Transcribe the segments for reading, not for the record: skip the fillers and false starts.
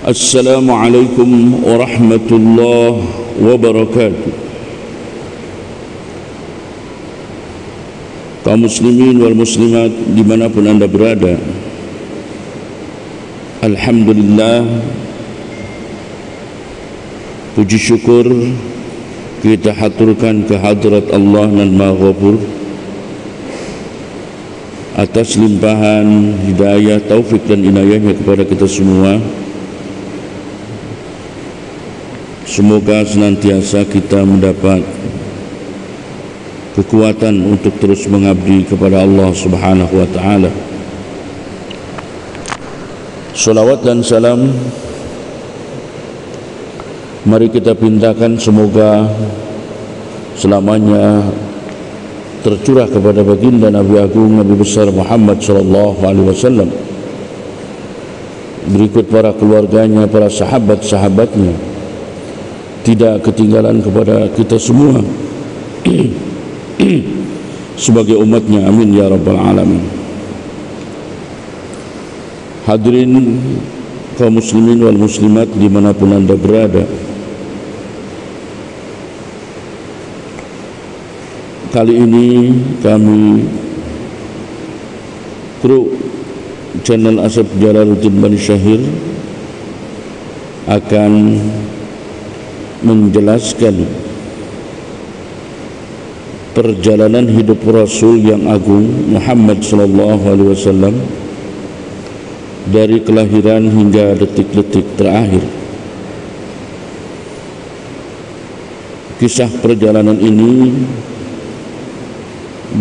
Assalamualaikum warahmatullahi wabarakatuh. Kaum muslimin wal muslimat dimanapun anda berada, alhamdulillah, puji syukur kita haturkan kehadrat Allah dan Maha Ghafur atas limpahan hidayah, taufik dan inayahnya kepada kita semua. Semoga senantiasa kita mendapat kekuatan untuk terus mengabdi kepada Allah Subhanahu wa taala. Salawat dan salam mari kita pintakan semoga selamanya tercurah kepada baginda Nabi Agung Nabi besar Muhammad sallallahu alaihi wasallam, berikut para keluarganya, para sahabat-sahabatnya, tidak ketinggalan kepada kita semua sebagai umatnya, amin ya rabbal alamin. Hadirin kaum muslimin wal muslimat dimanapun anda berada, kali ini kami kru channel Asep Jalaluddin Bani Syahir akan menjelaskan perjalanan hidup Rasul yang agung Muhammad sallallahu alaihi wasallam dari kelahiran hingga detik-detik terakhir. Kisah perjalanan ini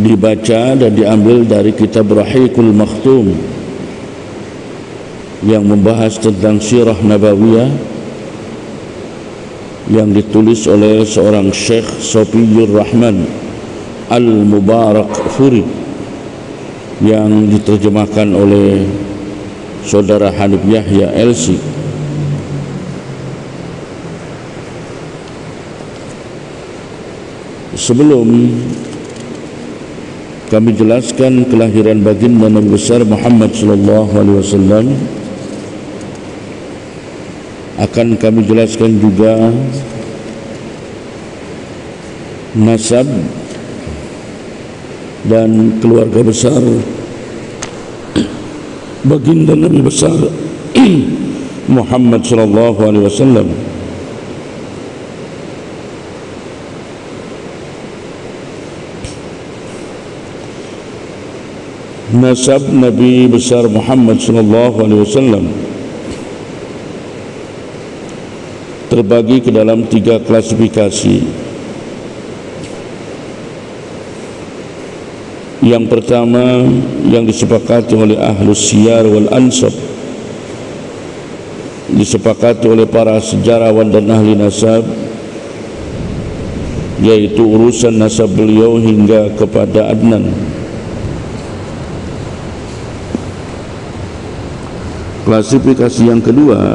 dibaca dan diambil dari kitab Rahiqul Makhtum yang membahas tentang sirah nabawiyah yang ditulis oleh seorang Syekh Sofiyur Rahman Al-Mubarak Furi yang diterjemahkan oleh saudara Hanif Yahya LC. Sebelum kami jelaskan kelahiran baginda Nabi besar Muhammad sallallahu alaihi wasallam, akan kami jelaskan juga nasab dan keluarga besar baginda Nabi besar Muhammad sallallahu alaihi wasallam. Nasab Nabi besar Muhammad sallallahu alaihi wasallam terbagi ke dalam 3 klasifikasi. Yang pertama yang disepakati oleh Ahlus Siyar wal Ansab, disepakati oleh para sejarawan dan ahli nasab, yaitu urusan nasab beliau hingga kepada Adnan. Klasifikasi yang kedua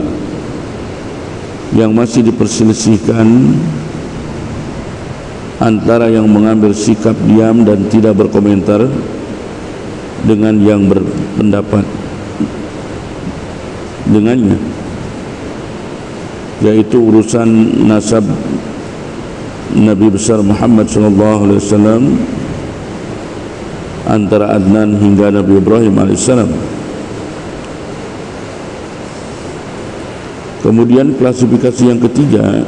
yang masih diperselisihkan antara yang mengambil sikap diam dan tidak berkomentar dengan yang berpendapat dengannya, yaitu urusan nasab Nabi besar Muhammad SAW antara Adnan hingga Nabi Ibrahim AS. Kemudian klasifikasi yang ketiga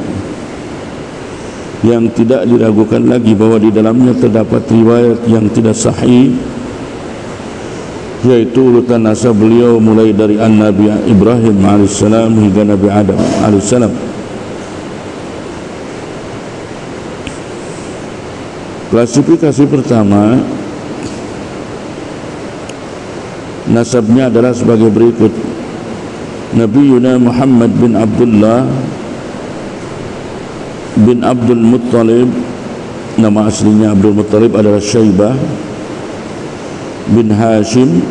yang tidak diragukan lagi bahwa di dalamnya terdapat riwayat yang tidak sahih, yaitu urutan nasab beliau mulai dari Nabi Ibrahim AS hingga Nabi Adam AS. Klasifikasi pertama nasabnya adalah sebagai berikut: Nabi Yuna Muhammad bin Abdullah bin Abdul Muttalib, nama aslinya Abdul Muttalib adalah Syaibah bin Hashim,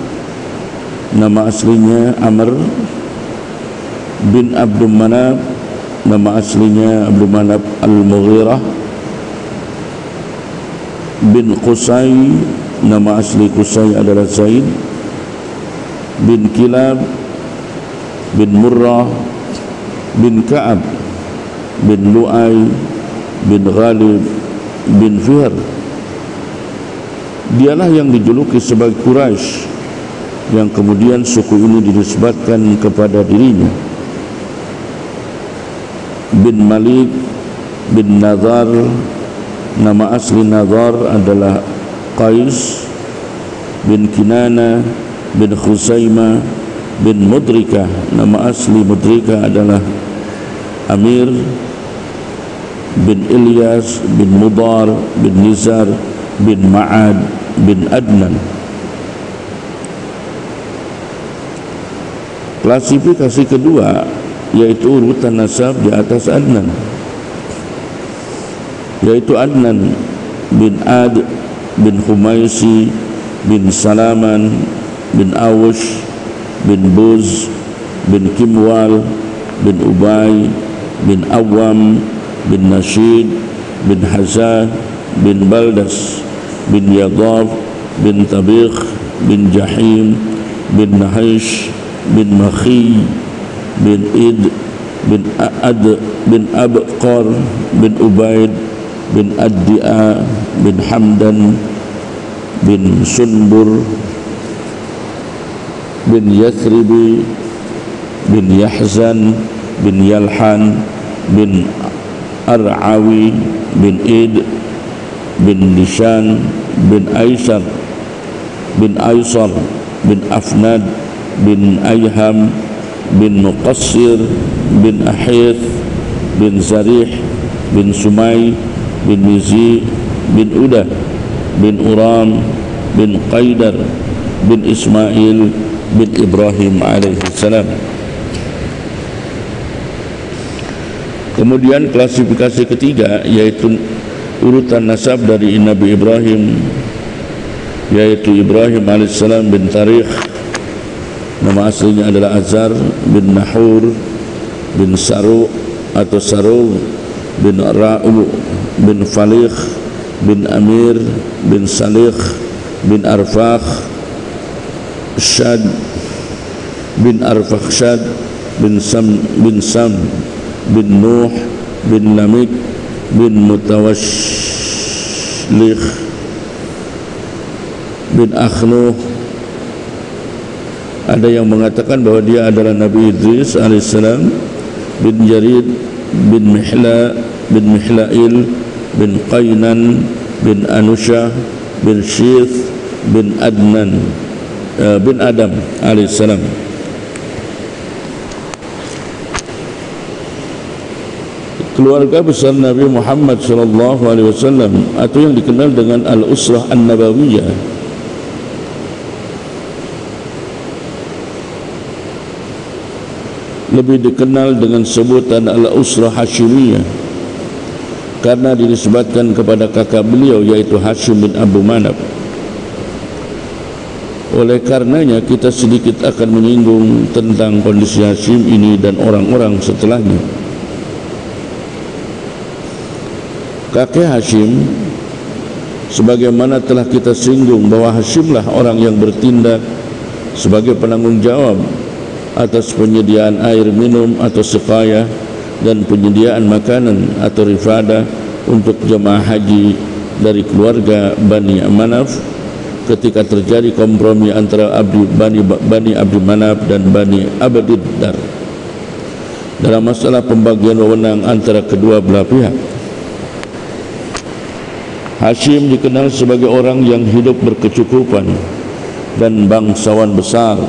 nama aslinya Amr bin Abdul Manaf, nama aslinya Abdul Manaf Al-Mughirah bin Qusay, nama asli Qusay adalah Zaid bin Kilab bin Murrah bin Ka'ab bin Lu'ay bin Ghalib bin Fihr. Dialah yang dijuluki sebagai Quraisy, yang kemudian suku ini dinisbatkan kepada dirinya. Bin Malik bin Nadhar, nama asli Nadhar adalah Qais bin Kinana bin Khuzaimah bin Mudrikah, nama asli Mudrikah adalah Amir bin Ilyas bin Mudar bin Nizar bin Ma'ad bin Adnan. Klasifikasi kedua yaitu urutan nasab di atas Adnan, yaitu Adnan bin Ad bin Khumaisi bin Salaman bin Awush bin Buz bin Kimwal bin Ubay bin Awam bin Nashid bin Hazan bin Baldas bin Yadaf bin Tabiq bin Jahim bin Nahish bin Makhi bin Id bin Ad bin Abqar bin Ubaid bin Addi'a bin Hamdan bin Sunbur bin Yathribi bin Yahzan bin Yalhan bin Ar'awi bin Id bin Nishan bin Aysar bin Aysar bin Afnad bin Ayham bin Muqassir bin Ahith bin Zarih bin Sumay bin Mizi bin Udah bin Uram bin Qaidar bin Ismail bin Ibrahim alaihi salam. Kemudian klasifikasi ketiga yaitu urutan nasab dari Nabi Ibrahim, yaitu Ibrahim alaihissalam bin Tarikh, nama aslinya adalah Azar bin Nahur bin Saru atau Saru bin Ra'u bin Falikh bin Amir bin Salikh bin Arfakh Shad bin Arfakhshad bin Sam bin Nuh bin Lamik bin Mutawashlikh bin Akhnuh. Ada yang mengatakan bahwa dia adalah Nabi Idris alaihissalam bin Jarid bin Mihlail bin Qaynan bin Anusha bin Syith bin Adnan bin Adam alaihissalam. Keluarga besar Nabi Muhammad sallallahu alaihi wasallam atau yang dikenal dengan Al-Usrah An-Nabawiyah lebih dikenal dengan sebutan Al-Usrah Hashimiyah karena dinisbatkan kepada kakak beliau yaitu Hashim bin Abu Manaf. Oleh karenanya kita sedikit akan menyinggung tentang kondisi Hashim ini dan orang-orang setelahnya. Kakek Hashim, sebagaimana telah kita singgung bahwa Hashimlah orang yang bertindak sebagai penanggung jawab atas penyediaan air minum atau siqayah dan penyediaan makanan atau rifadah untuk jemaah haji dari keluarga Bani Manaf ketika terjadi kompromi antara Bani Abdi Manaf dan Bani Abdiddar dalam masalah pembagian wewenang antara kedua belah pihak. Hashim dikenal sebagai orang yang hidup berkecukupan dan bangsawan besar.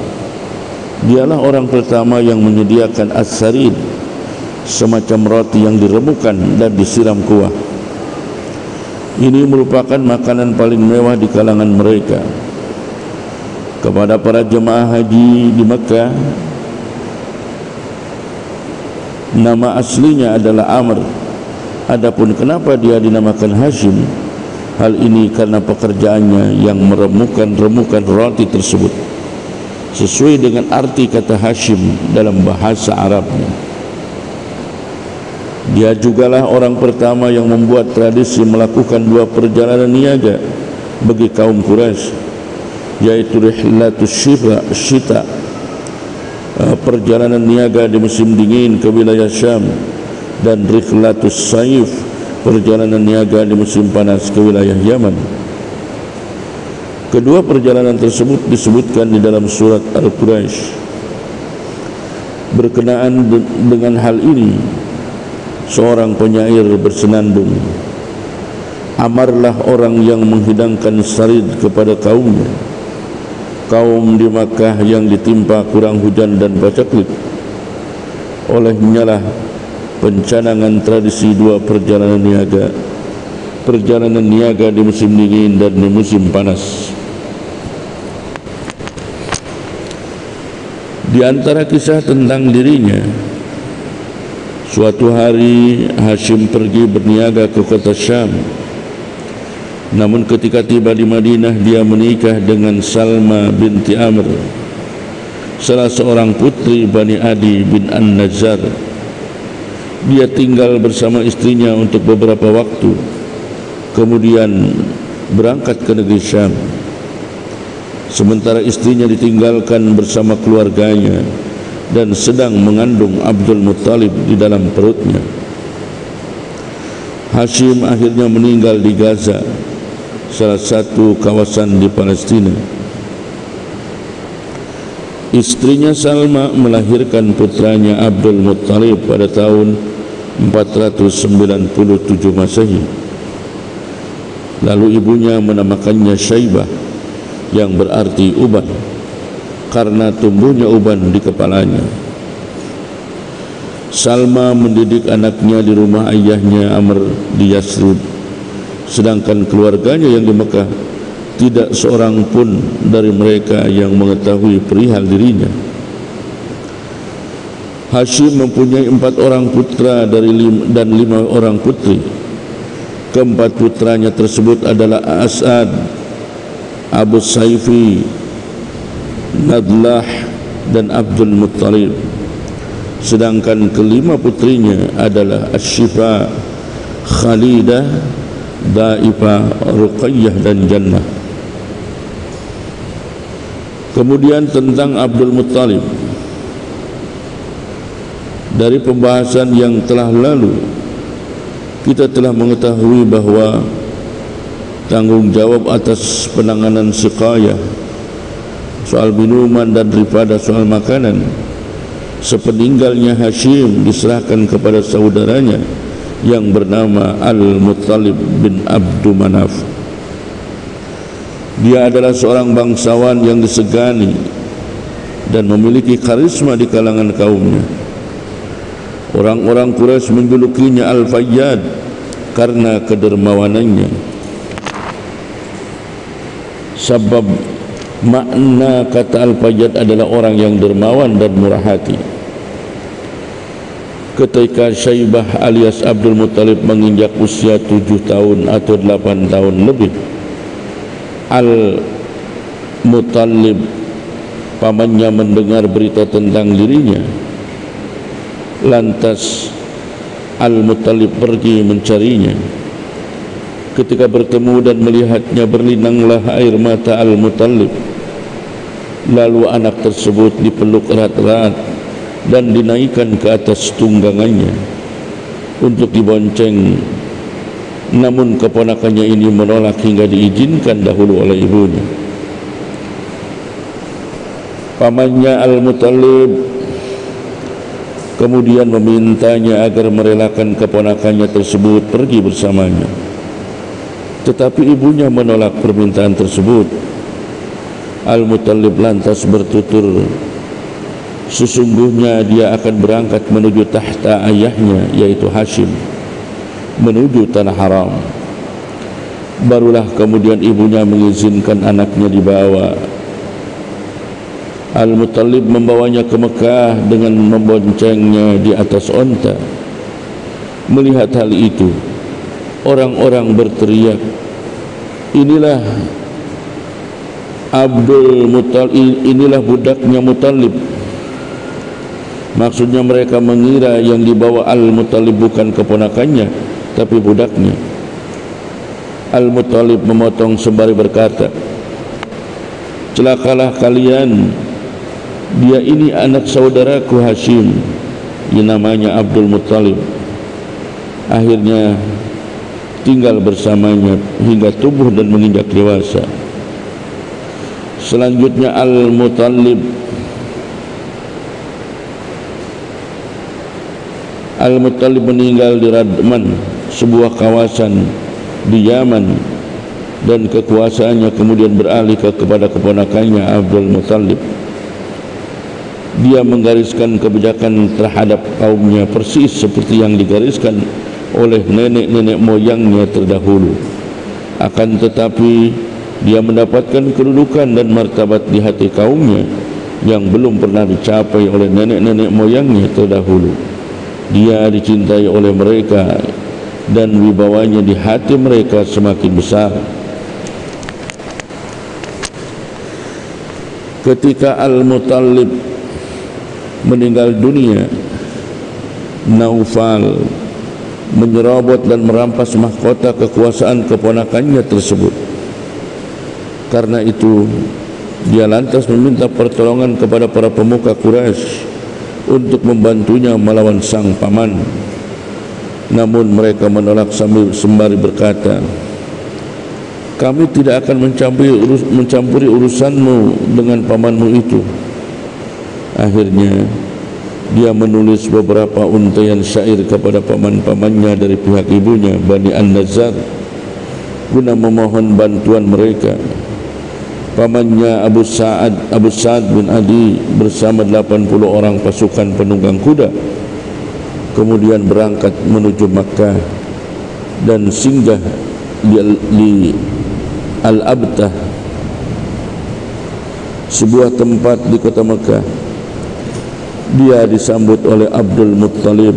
Dialah orang pertama yang menyediakan as-sarid, semacam roti yang diremukkan dan disiram kuah. Ini merupakan makanan paling mewah di kalangan mereka. Kepada para jemaah haji di Mekah, nama aslinya adalah Amr Adapun kenapa dia dinamakan Hashim, hal ini karena pekerjaannya yang meremukan roti tersebut sesuai dengan arti kata Hashim dalam bahasa Arabnya. Dia jugalah orang pertama yang membuat tradisi melakukan 2 perjalanan niaga bagi kaum Quraisy, yaitu Rihlatus Syita, perjalanan niaga di musim dingin ke wilayah Syam, dan Rihlatus Saif, perjalanan niaga di musim panas ke wilayah Yaman. Kedua perjalanan tersebut disebutkan di dalam surat Al-Quraisy. Berkenaan dengan hal ini, seorang penyair bersenandung, "Amarlah orang yang menghidangkan sarid kepada kaumnya, kaum di Makkah yang ditimpa kurang hujan dan pacaklik. Olehnya lah pencanangan tradisi 2 perjalanan niaga di musim dingin dan di musim panas." Di antara kisah tentang dirinya, suatu hari Hashim pergi berniaga ke kota Syam. Namun ketika tiba di Madinah, dia menikah dengan Salma binti Amr, salah seorang putri Bani Adi bin An-Najjar. Dia tinggal bersama istrinya untuk beberapa waktu, kemudian berangkat ke negeri Syam. Sementara istrinya ditinggalkan bersama keluarganya dan sedang mengandung Abdul Muttalib di dalam perutnya. Hashim akhirnya meninggal di Gaza, salah satu kawasan di Palestina. Istrinya Salma melahirkan putranya Abdul Muttalib pada tahun 497 Masehi. Lalu ibunya menamakannya Syaibah, yang berarti uban, karena tumbuhnya uban di kepalanya. Salma mendidik anaknya di rumah ayahnya Amr di Yasrib, sedangkan keluarganya yang di Mekah tidak seorang pun dari mereka yang mengetahui perihal dirinya. Hashim mempunyai 4 orang putra dan 5 orang putri. Keempat putranya tersebut adalah As'ad, Abu Saifi, Nadlah, dan Abdul Muttalib. Sedangkan kelima putrinya adalah Asy-Syifa, Khalidah, Daifah, Ruqayyah, dan Jannah. Kemudian tentang Abdul Muttalib, dari pembahasan yang telah lalu, kita telah mengetahui bahwa tanggungjawab atas penanganan siqayah, soal minuman, dan daripada soal makanan sepeninggalnya Hashim diserahkan kepada saudaranya yang bernama Al-Muttalib bin Abdu Manaf. Dia adalah seorang bangsawan yang disegani dan memiliki karisma di kalangan kaumnya. Orang-orang Quraisy menjulukinya Al-Fayyad karena kedermawanannya. Sebab makna kata Al-Fayyad adalah orang yang dermawan dan murah hati. Ketika Syaibah alias Abdul Muttalib menginjak usia 7 tahun atau 8 tahun lebih, Al-Muttalib pamannya mendengar berita tentang dirinya. Lantas Al-Muttalib pergi mencarinya. Ketika bertemu dan melihatnya, berlinanglah air mata Al-Muttalib. Lalu anak tersebut dipeluk erat-erat dan dinaikkan ke atas tunggangannya untuk dibonceng. Namun keponakannya ini menolak hingga diizinkan dahulu oleh ibunya. Pamannya Al-Muttalib kemudian memintanya agar merelakan keponakannya tersebut pergi bersamanya. Tetapi ibunya menolak permintaan tersebut. Al-Muttalib lantas bertutur, sesungguhnya dia akan berangkat menuju tahta ayahnya, yaitu Hashim, menuju tanah haram. Barulah kemudian ibunya mengizinkan anaknya dibawa. Al-Muttalib membawanya ke Mekah dengan memboncengnya di atas onta. Melihat hal itu, orang-orang berteriak, inilah Abdul Muttalib, inilah budaknya Muttalib. Maksudnya mereka mengira yang dibawa Al-Muttalib bukan keponakannya, tapi budaknya. Al-Muttalib memotong sembari berkata, celakalah kalian, dia ini anak saudaraku Hashim, yang namanya Abdul Muttalib. Akhirnya tinggal bersamanya hingga tumbuh dan menginjak dewasa. Selanjutnya Al-Muttalib meninggal di Radman, sebuah kawasan di Yaman, dan kekuasaannya kemudian beralih kepada keponakannya Abdul Muttalib. Dia menggariskan kebijakan terhadap kaumnya persis seperti yang digariskan oleh nenek-nenek moyangnya terdahulu. Akan tetapi dia mendapatkan kedudukan dan martabat di hati kaumnya yang belum pernah dicapai oleh nenek-nenek moyangnya terdahulu. Dia dicintai oleh mereka dan wibawanya di hati mereka semakin besar. Ketika Al-Muttalib meninggal dunia, Naufal menyerobot dan merampas mahkota kekuasaan keponakannya tersebut. Karena itu dia lantas meminta pertolongan kepada para pemuka Quraisy untuk membantunya melawan sang paman. Namun mereka menolak sambil sembari berkata, kami tidak akan mencampuri urusanmu dengan pamanmu itu. Akhirnya dia menulis beberapa untaian syair kepada paman-pamannya dari pihak ibunya Bani An-Nazar guna memohon bantuan mereka. Pamannya Abu Sa'ad bin Adi bersama 80 orang pasukan penunggang kuda kemudian berangkat menuju Makkah dan singgah di Al-Abtah, sebuah tempat di kota Makkah. Dia disambut oleh Abdul Muttalib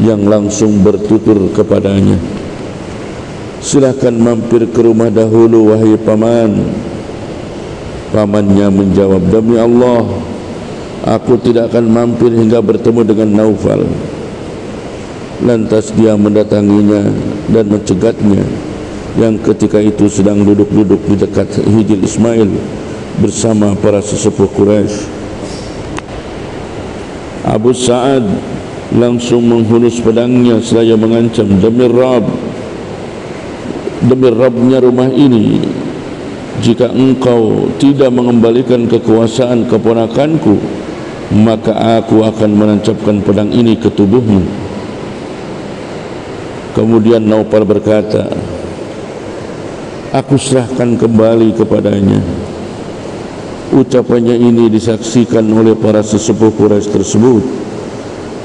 yang langsung bertutur kepadanya, silakan mampir ke rumah dahulu wahai paman. Pamannya menjawab, demi Allah, aku tidak akan mampir hingga bertemu dengan Naufal. Lantas dia mendatanginya dan mencegatnya, yang ketika itu sedang duduk-duduk di dekat Hijr Ismail bersama para sesepuh Quraisy. Abu Sa'ad langsung menghunus pedangnya seraya mengancam, demi Rabbnya rumah ini, jika engkau tidak mengembalikan kekuasaan keponakanku, maka aku akan menancapkan pedang ini ke tubuhmu. Kemudian Naufal berkata, aku serahkan kembali kepadanya. Ucapannya ini disaksikan oleh para sesepuh Quraisy tersebut.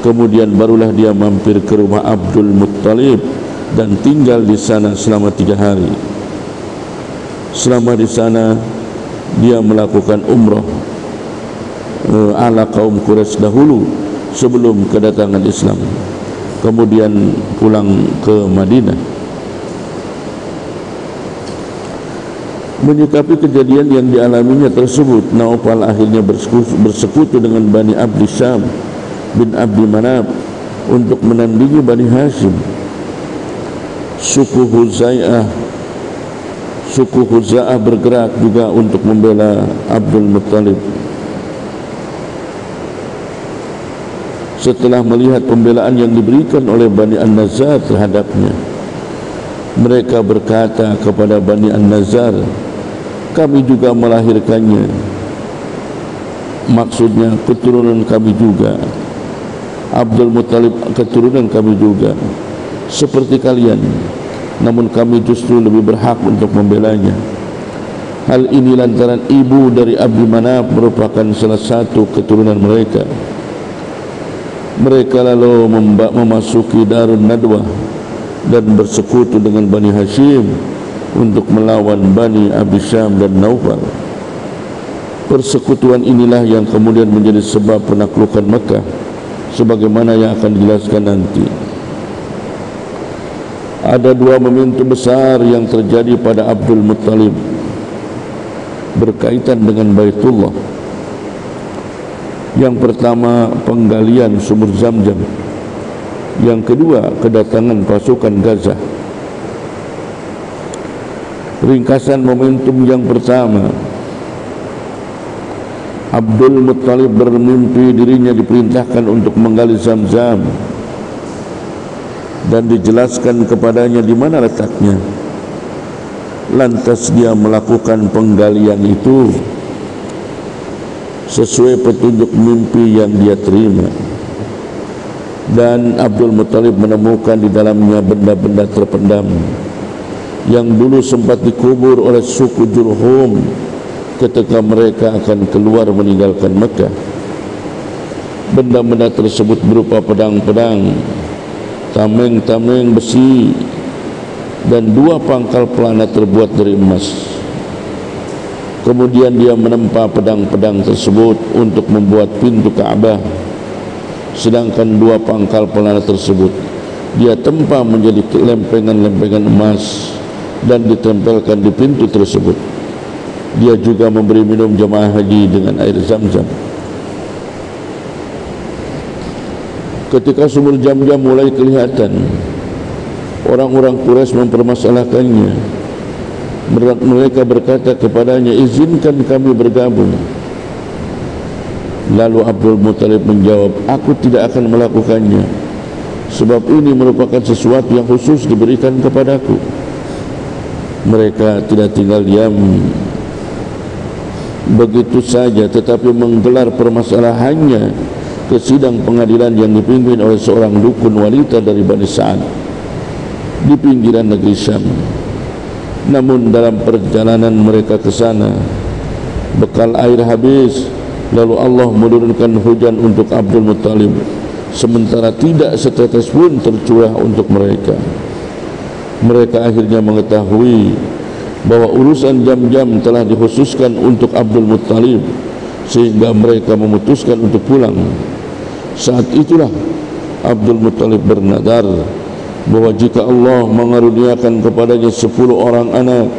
Kemudian barulah dia mampir ke rumah Abdul Muttalib dan tinggal di sana selama 3 hari. Selama di sana dia melakukan umrah ala kaum Quraisy dahulu sebelum kedatangan Islam. Kemudian pulang ke Madinah. Menyikapi kejadian yang dialaminya tersebut, Naufal akhirnya bersekutu dengan Bani Abdi Syam bin Abdi Manaf untuk menandingi Bani Hashim. Suku Huza'ah bergerak juga untuk membela Abdul Muttalib. Setelah melihat pembelaan yang diberikan oleh Bani An-Nazar terhadapnya, mereka berkata kepada Bani An-Nazar, kami juga melahirkannya, maksudnya keturunan kami juga. Abdul Muttalib keturunan kami juga, seperti kalian, namun kami justru lebih berhak untuk membelanya. Hal ini lantaran ibu dari Abdi Manaf merupakan salah satu keturunan mereka. Mereka lalu memasuki Darun Nadwah dan bersekutu dengan Bani Hashim untuk melawan Bani Abdi Syam dan Naufal. Persekutuan inilah yang kemudian menjadi sebab penaklukan Makkah, sebagaimana yang akan dijelaskan nanti. ada dua momentum besar yang terjadi pada Abdul Muttalib berkaitan dengan Baitullah. Yang pertama, penggalian sumur Zamzam. Yang kedua, kedatangan pasukan Gaza. Ringkasan momentum yang pertama, Abdul Muttalib bermimpi dirinya diperintahkan untuk menggali Zamzam dan dijelaskan kepadanya di mana letaknya. Lantas dia melakukan penggalian itu sesuai petunjuk mimpi yang dia terima. Dan Abdul Muttalib menemukan di dalamnya benda-benda terpendam yang dulu sempat dikubur oleh suku Jurhum ketika mereka akan keluar meninggalkan Mekah. Benda-benda tersebut berupa pedang-pedang, tameng-tameng besi, dan dua pangkal pelana terbuat dari emas. Kemudian dia menempa pedang-pedang tersebut untuk membuat pintu Ka'bah, sedangkan dua pangkal pelana tersebut dia tempa menjadi lempengan-lempengan emas dan ditempelkan di pintu tersebut. Dia juga memberi minum jemaah haji dengan air Zamzam. Ketika sumur Zamzam mulai kelihatan, orang-orang Quraisy mempermasalahkannya. Mereka berkata kepadanya, izinkan kami bergabung. Lalu Abdul Muttalib menjawab, aku tidak akan melakukannya, sebab ini merupakan sesuatu yang khusus diberikan kepadaku. Mereka tidak tinggal diam begitu saja, tetapi menggelar permasalahannya ke sidang pengadilan yang dipimpin oleh seorang dukun wanita dari Bani Sa'ad di pinggiran negeri Syam. Namun dalam perjalanan mereka ke sana, bekal air habis, lalu Allah menurunkan hujan untuk Abdul Muttalib, sementara tidak setetes pun tercurah untuk mereka. Mereka akhirnya mengetahui bahwa urusan Zamzam telah dikhususkan untuk Abdul Muttalib, sehingga mereka memutuskan untuk pulang. Saat itulah Abdul Muttalib bernadar bahwa jika Allah mengaruniakan kepadanya 10 orang anak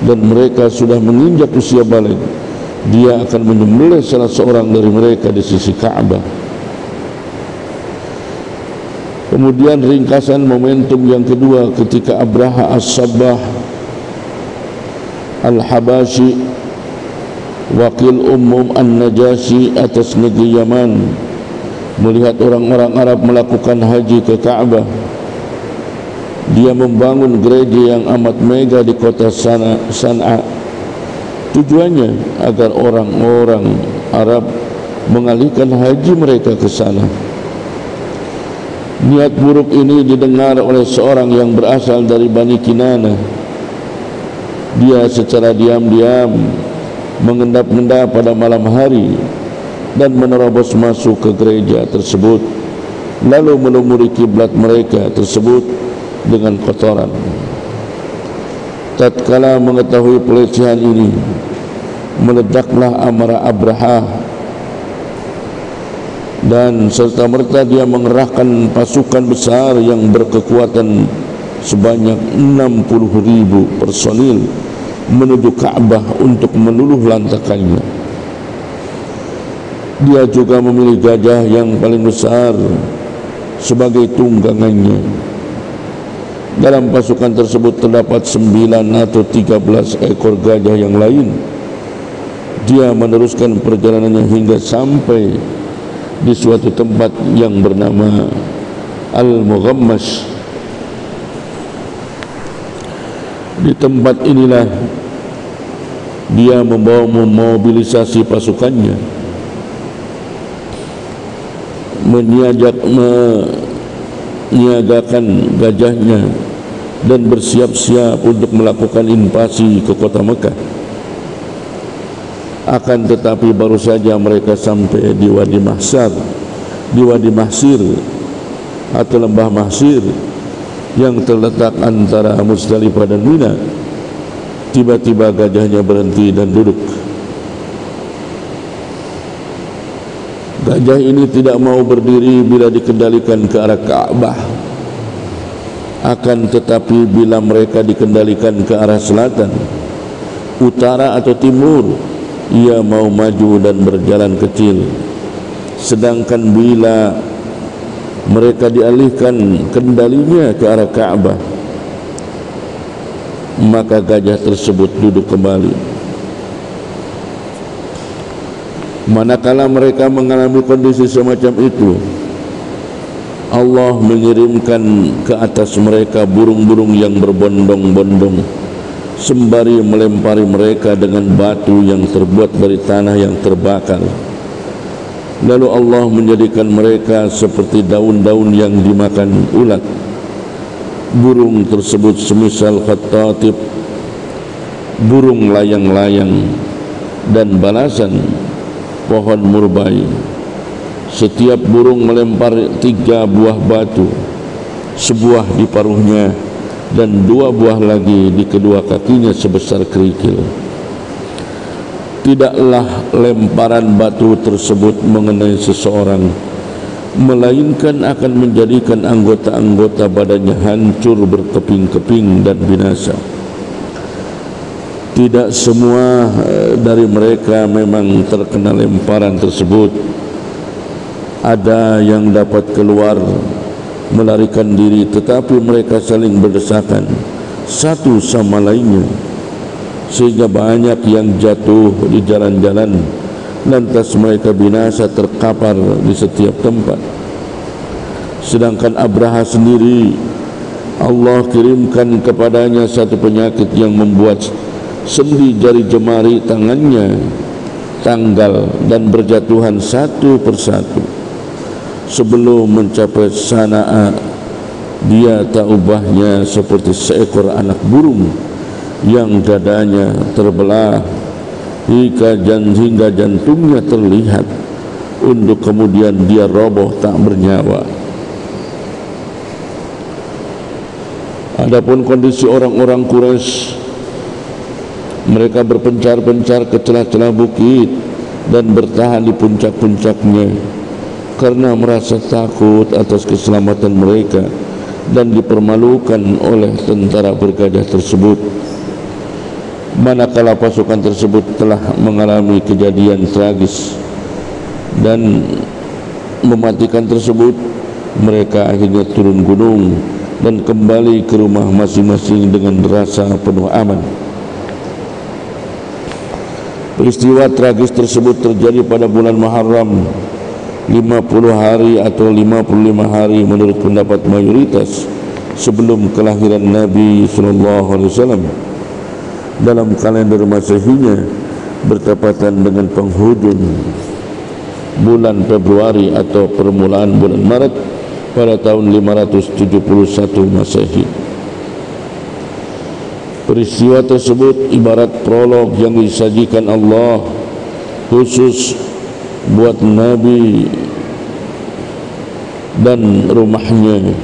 dan mereka sudah menginjak usia balik, dia akan menyembelih salah seorang dari mereka di sisi Ka'bah. Kemudian ringkasan momentum yang kedua, ketika Abraha As-Sabbah Al-Habashi, wakil umum An-Najasyi atas negeri Yaman, melihat orang-orang Arab melakukan haji ke Ka'bah. Dia membangun gereja yang amat megah di kota San'a. Tujuannya agar orang-orang Arab mengalihkan haji mereka ke sana. Niat buruk ini didengar oleh seorang yang berasal dari Bani Kinanah. Dia secara diam-diam mengendap-endap pada malam hari dan menerobos masuk ke gereja tersebut, lalu melumuri kiblat mereka tersebut dengan kotoran. Tatkala mengetahui pelecehan ini, meledaklah amarah Abraha, dan serta merta dia mengerahkan pasukan besar yang berkekuatan sebanyak 60.000 personil menuju Ka'bah untuk meluluh lantakannya. Dia juga memilih gajah yang paling besar sebagai tunggangannya. Dalam pasukan tersebut terdapat 9 atau 13 ekor gajah yang lain. Dia meneruskan perjalanannya hingga sampai di suatu tempat yang bernama Al-Mughammash. Di tempat inilah dia membawa memobilisasi pasukannya, menyiagakan gajahnya dan bersiap-siap untuk melakukan invasi ke kota Mekah. Akan tetapi baru saja mereka sampai di Wadi Mahsir atau Lembah Mahsir yang terletak antara Muzdalifah dan Mina, tiba-tiba gajahnya berhenti dan duduk. Gajah ini tidak mau berdiri bila dikendalikan ke arah Ka'bah. Akan tetapi bila mereka dikendalikan ke arah selatan, utara atau timur, ia mau maju dan berjalan kecil. Sedangkan bila mereka dialihkan kendalinya ke arah Ka'bah, maka gajah tersebut duduk kembali. Manakala mereka mengalami kondisi semacam itu, Allah mengirimkan ke atas mereka burung-burung yang berbondong-bondong, sembari melempari mereka dengan batu yang terbuat dari tanah yang terbakar. Lalu Allah menjadikan mereka seperti daun-daun yang dimakan ulat. Burung tersebut semisal khattatib, burung layang-layang, dan balasan pohon murbai. Setiap burung melempar 3 buah batu, sebuah di paruhnya dan 2 buah lagi di kedua kakinya sebesar kerikil. Tidaklah lemparan batu tersebut mengenai seseorang, melainkan akan menjadikan anggota-anggota badannya hancur berkeping-keping dan binasa. Tidak semua dari mereka memang terkena lemparan tersebut. Ada yang dapat keluar melarikan diri, tetapi mereka saling berdesakan satu sama lainnya, sehingga banyak yang jatuh di jalan-jalan, lantas mereka binasa terkapar di setiap tempat. Sedangkan Abraha sendiri, Allah kirimkan kepadanya satu penyakit yang membuat sendi jari jemari tangannya tanggal dan berjatuhan satu persatu. Sebelum mencapai Sana'a, dia tak ubahnya seperti seekor anak burung yang dadanya terbelah hingga jantungnya terlihat, untuk kemudian dia roboh tak bernyawa. Adapun kondisi orang-orang Quraisy, mereka berpencar-pencar ke celah-celah bukit dan bertahan di puncak-puncaknya karena merasa takut atas keselamatan mereka dan dipermalukan oleh tentara bergajah tersebut. Manakala pasukan tersebut telah mengalami kejadian tragis dan mematikan tersebut, mereka akhirnya turun gunung dan kembali ke rumah masing-masing dengan rasa penuh aman. Peristiwa tragis tersebut terjadi pada bulan Muharram, 50 hari atau 55 hari menurut pendapat mayoritas sebelum kelahiran Nabi SAW. Dalam kalender Masehinya bertepatan dengan penghujung bulan Februari atau permulaan bulan Maret pada tahun 571 Masehi. Peristiwa tersebut ibarat prolog yang disajikan Allah khusus buat Nabi dan rumahnya,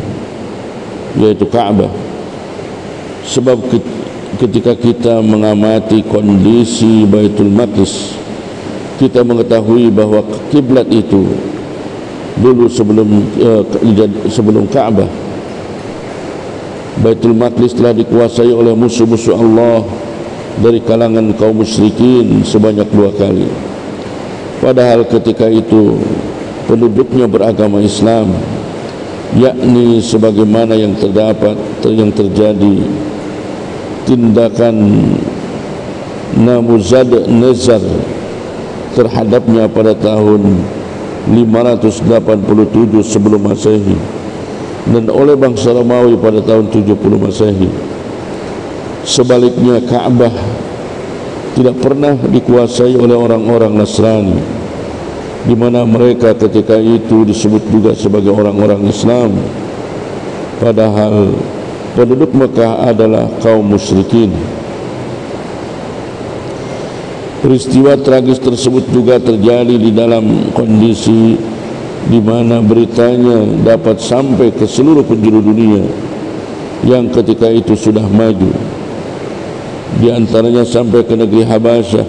yaitu Ka'bah. Sebab ketika kita mengamati kondisi Baitul Maqdis, kita mengetahui bahwa kiblat itu dulu sebelum Ka'bah, Baitul Maqdis telah dikuasai oleh musuh-musuh Allah dari kalangan kaum musyrikin sebanyak 2 kali. Padahal ketika itu penduduknya beragama Islam, yakni sebagaimana yang terjadi tindakan Nabukadnezar terhadapnya pada tahun 587 sebelum Masehi dan oleh bangsa Romawi pada tahun 70 Masehi. Sebaliknya, Ka'bah tidak pernah dikuasai oleh orang-orang Nasrani, di mana mereka ketika itu disebut juga sebagai orang-orang Islam, padahal penduduk Mekah adalah kaum musyrikin. Peristiwa tragis tersebut juga terjadi di dalam kondisi di mana beritanya dapat sampai ke seluruh penjuru dunia yang ketika itu sudah maju. Di antaranya sampai ke negeri Habasyah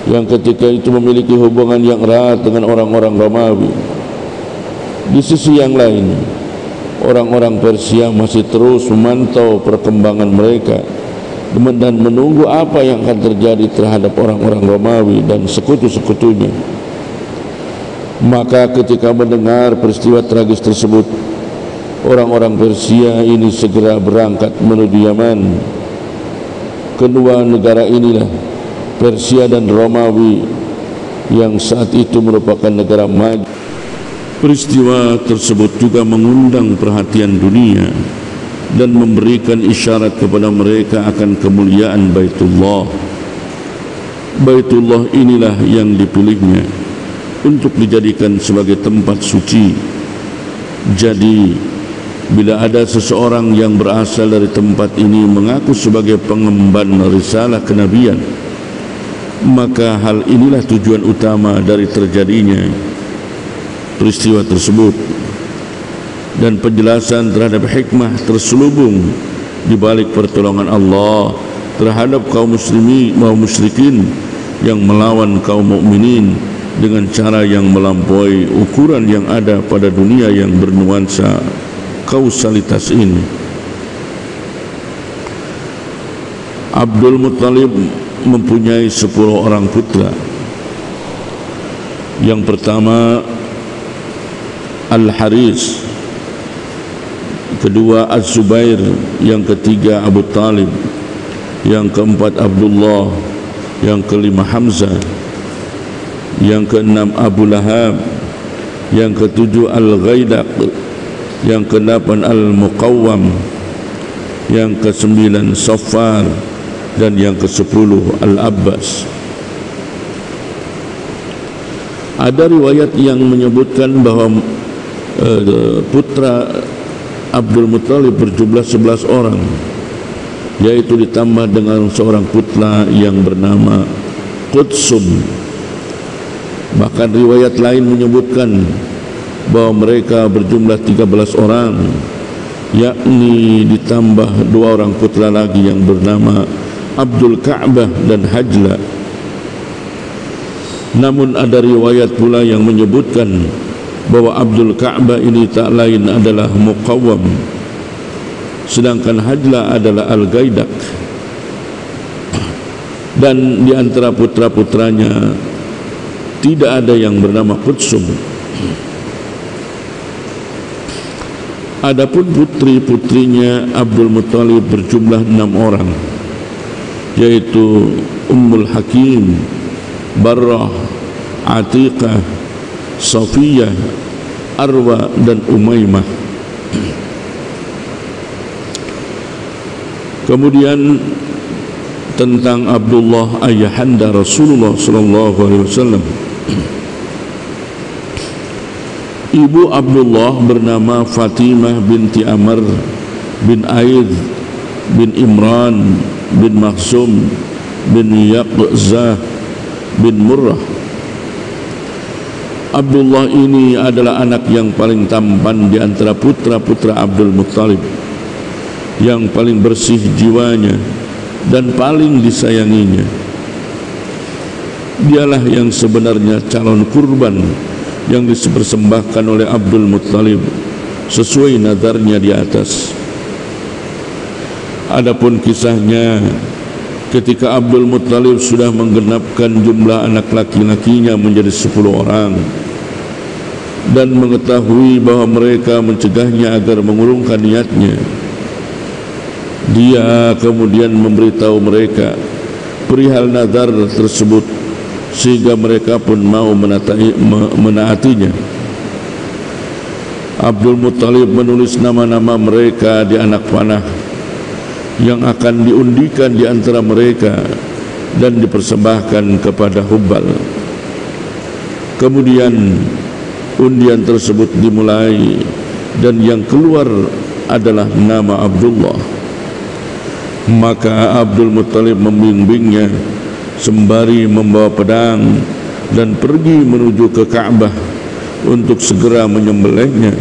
yang ketika itu memiliki hubungan yang erat dengan orang-orang Romawi. Di sisi yang lain, orang-orang Persia masih terus memantau perkembangan mereka dan menunggu apa yang akan terjadi terhadap orang-orang Romawi dan sekutu-sekutunya. Maka ketika mendengar peristiwa tragis tersebut, orang-orang Persia ini segera berangkat menuju Yaman. Kedua negara inilah, Persia dan Romawi, yang saat itu merupakan negara maju. Peristiwa tersebut juga mengundang perhatian dunia dan memberikan isyarat kepada mereka akan kemuliaan Baitullah. Baitullah inilah yang dipilihnya untuk dijadikan sebagai tempat suci. Jadi, bila ada seseorang yang berasal dari tempat ini mengaku sebagai pengemban risalah kenabian, maka hal inilah tujuan utama dari terjadinya peristiwa tersebut, dan penjelasan terhadap hikmah terselubung di balik pertolongan Allah terhadap kaum musyrikin yang melawan kaum mukminin dengan cara yang melampaui ukuran yang ada pada dunia yang bernuansa kausalitas ini. Abdul Muttalib mempunyai 10 orang putra. Yang pertama Al-Haris, kedua Az-Zubair, yang ketiga Abu Talib, yang keempat Abdullah, yang kelima Hamzah, yang keenam Abu Lahab, yang ketujuh Al-Ghaidaq, yang kedelapan Al-Muqawwam, yang kesembilan Saffar, dan yang ke-10 Al-Abbas. Ada riwayat yang menyebutkan bahwa putra Abdul Muttalib berjumlah 11 orang, yaitu ditambah dengan seorang putra yang bernama Qudsum. Bahkan riwayat lain menyebutkan bahwa mereka berjumlah 13 orang, yakni ditambah 2 orang putra lagi yang bernama Abdul Ka'bah dan Hajla. Namun ada riwayat pula yang menyebutkan bahwa Abdul Ka'bah ini tak lain adalah Muqawwam, sedangkan Hajla adalah Al-Ghaidaq. Dan di antara putra-putranya tidak ada yang bernama Qudsum. Adapun putri-putrinya Abdul Muttalib berjumlah 6 orang, yaitu Ummul Hakim, Barrah, Atiqah, Safiyah, Arwa, dan Umaymah. Kemudian tentang Abdullah ayahanda Rasulullah sallallahu alaihi wasallam. Ibu Abdullah bernama Fatimah binti Amr bin Aidh bin Imran bin Makhsum bin Yaqzah bin Murrah. Abdullah ini adalah anak yang paling tampan di antara putra-putra Abdul Muttalib, yang paling bersih jiwanya dan paling disayanginya. Dialah yang sebenarnya calon kurban yang dipersembahkan oleh Abdul Muttalib sesuai nadarnya di atas. Adapun kisahnya, ketika Abdul Muttalib sudah menggenapkan jumlah anak laki-lakinya menjadi 10 orang dan mengetahui bahwa mereka mencegahnya agar mengurungkan niatnya, dia kemudian memberitahu mereka perihal nadar tersebut, sehingga mereka pun mau menaatinya. Abdul Muttalib menulis nama-nama mereka di anak panah yang akan diundikan di antara mereka dan dipersembahkan kepada Hubbal. Kemudian undian tersebut dimulai dan yang keluar adalah nama Abdullah. Maka Abdul Muttalib membimbingnya sembari membawa pedang dan pergi menuju ke Ka'bah untuk segera menyembelihnya.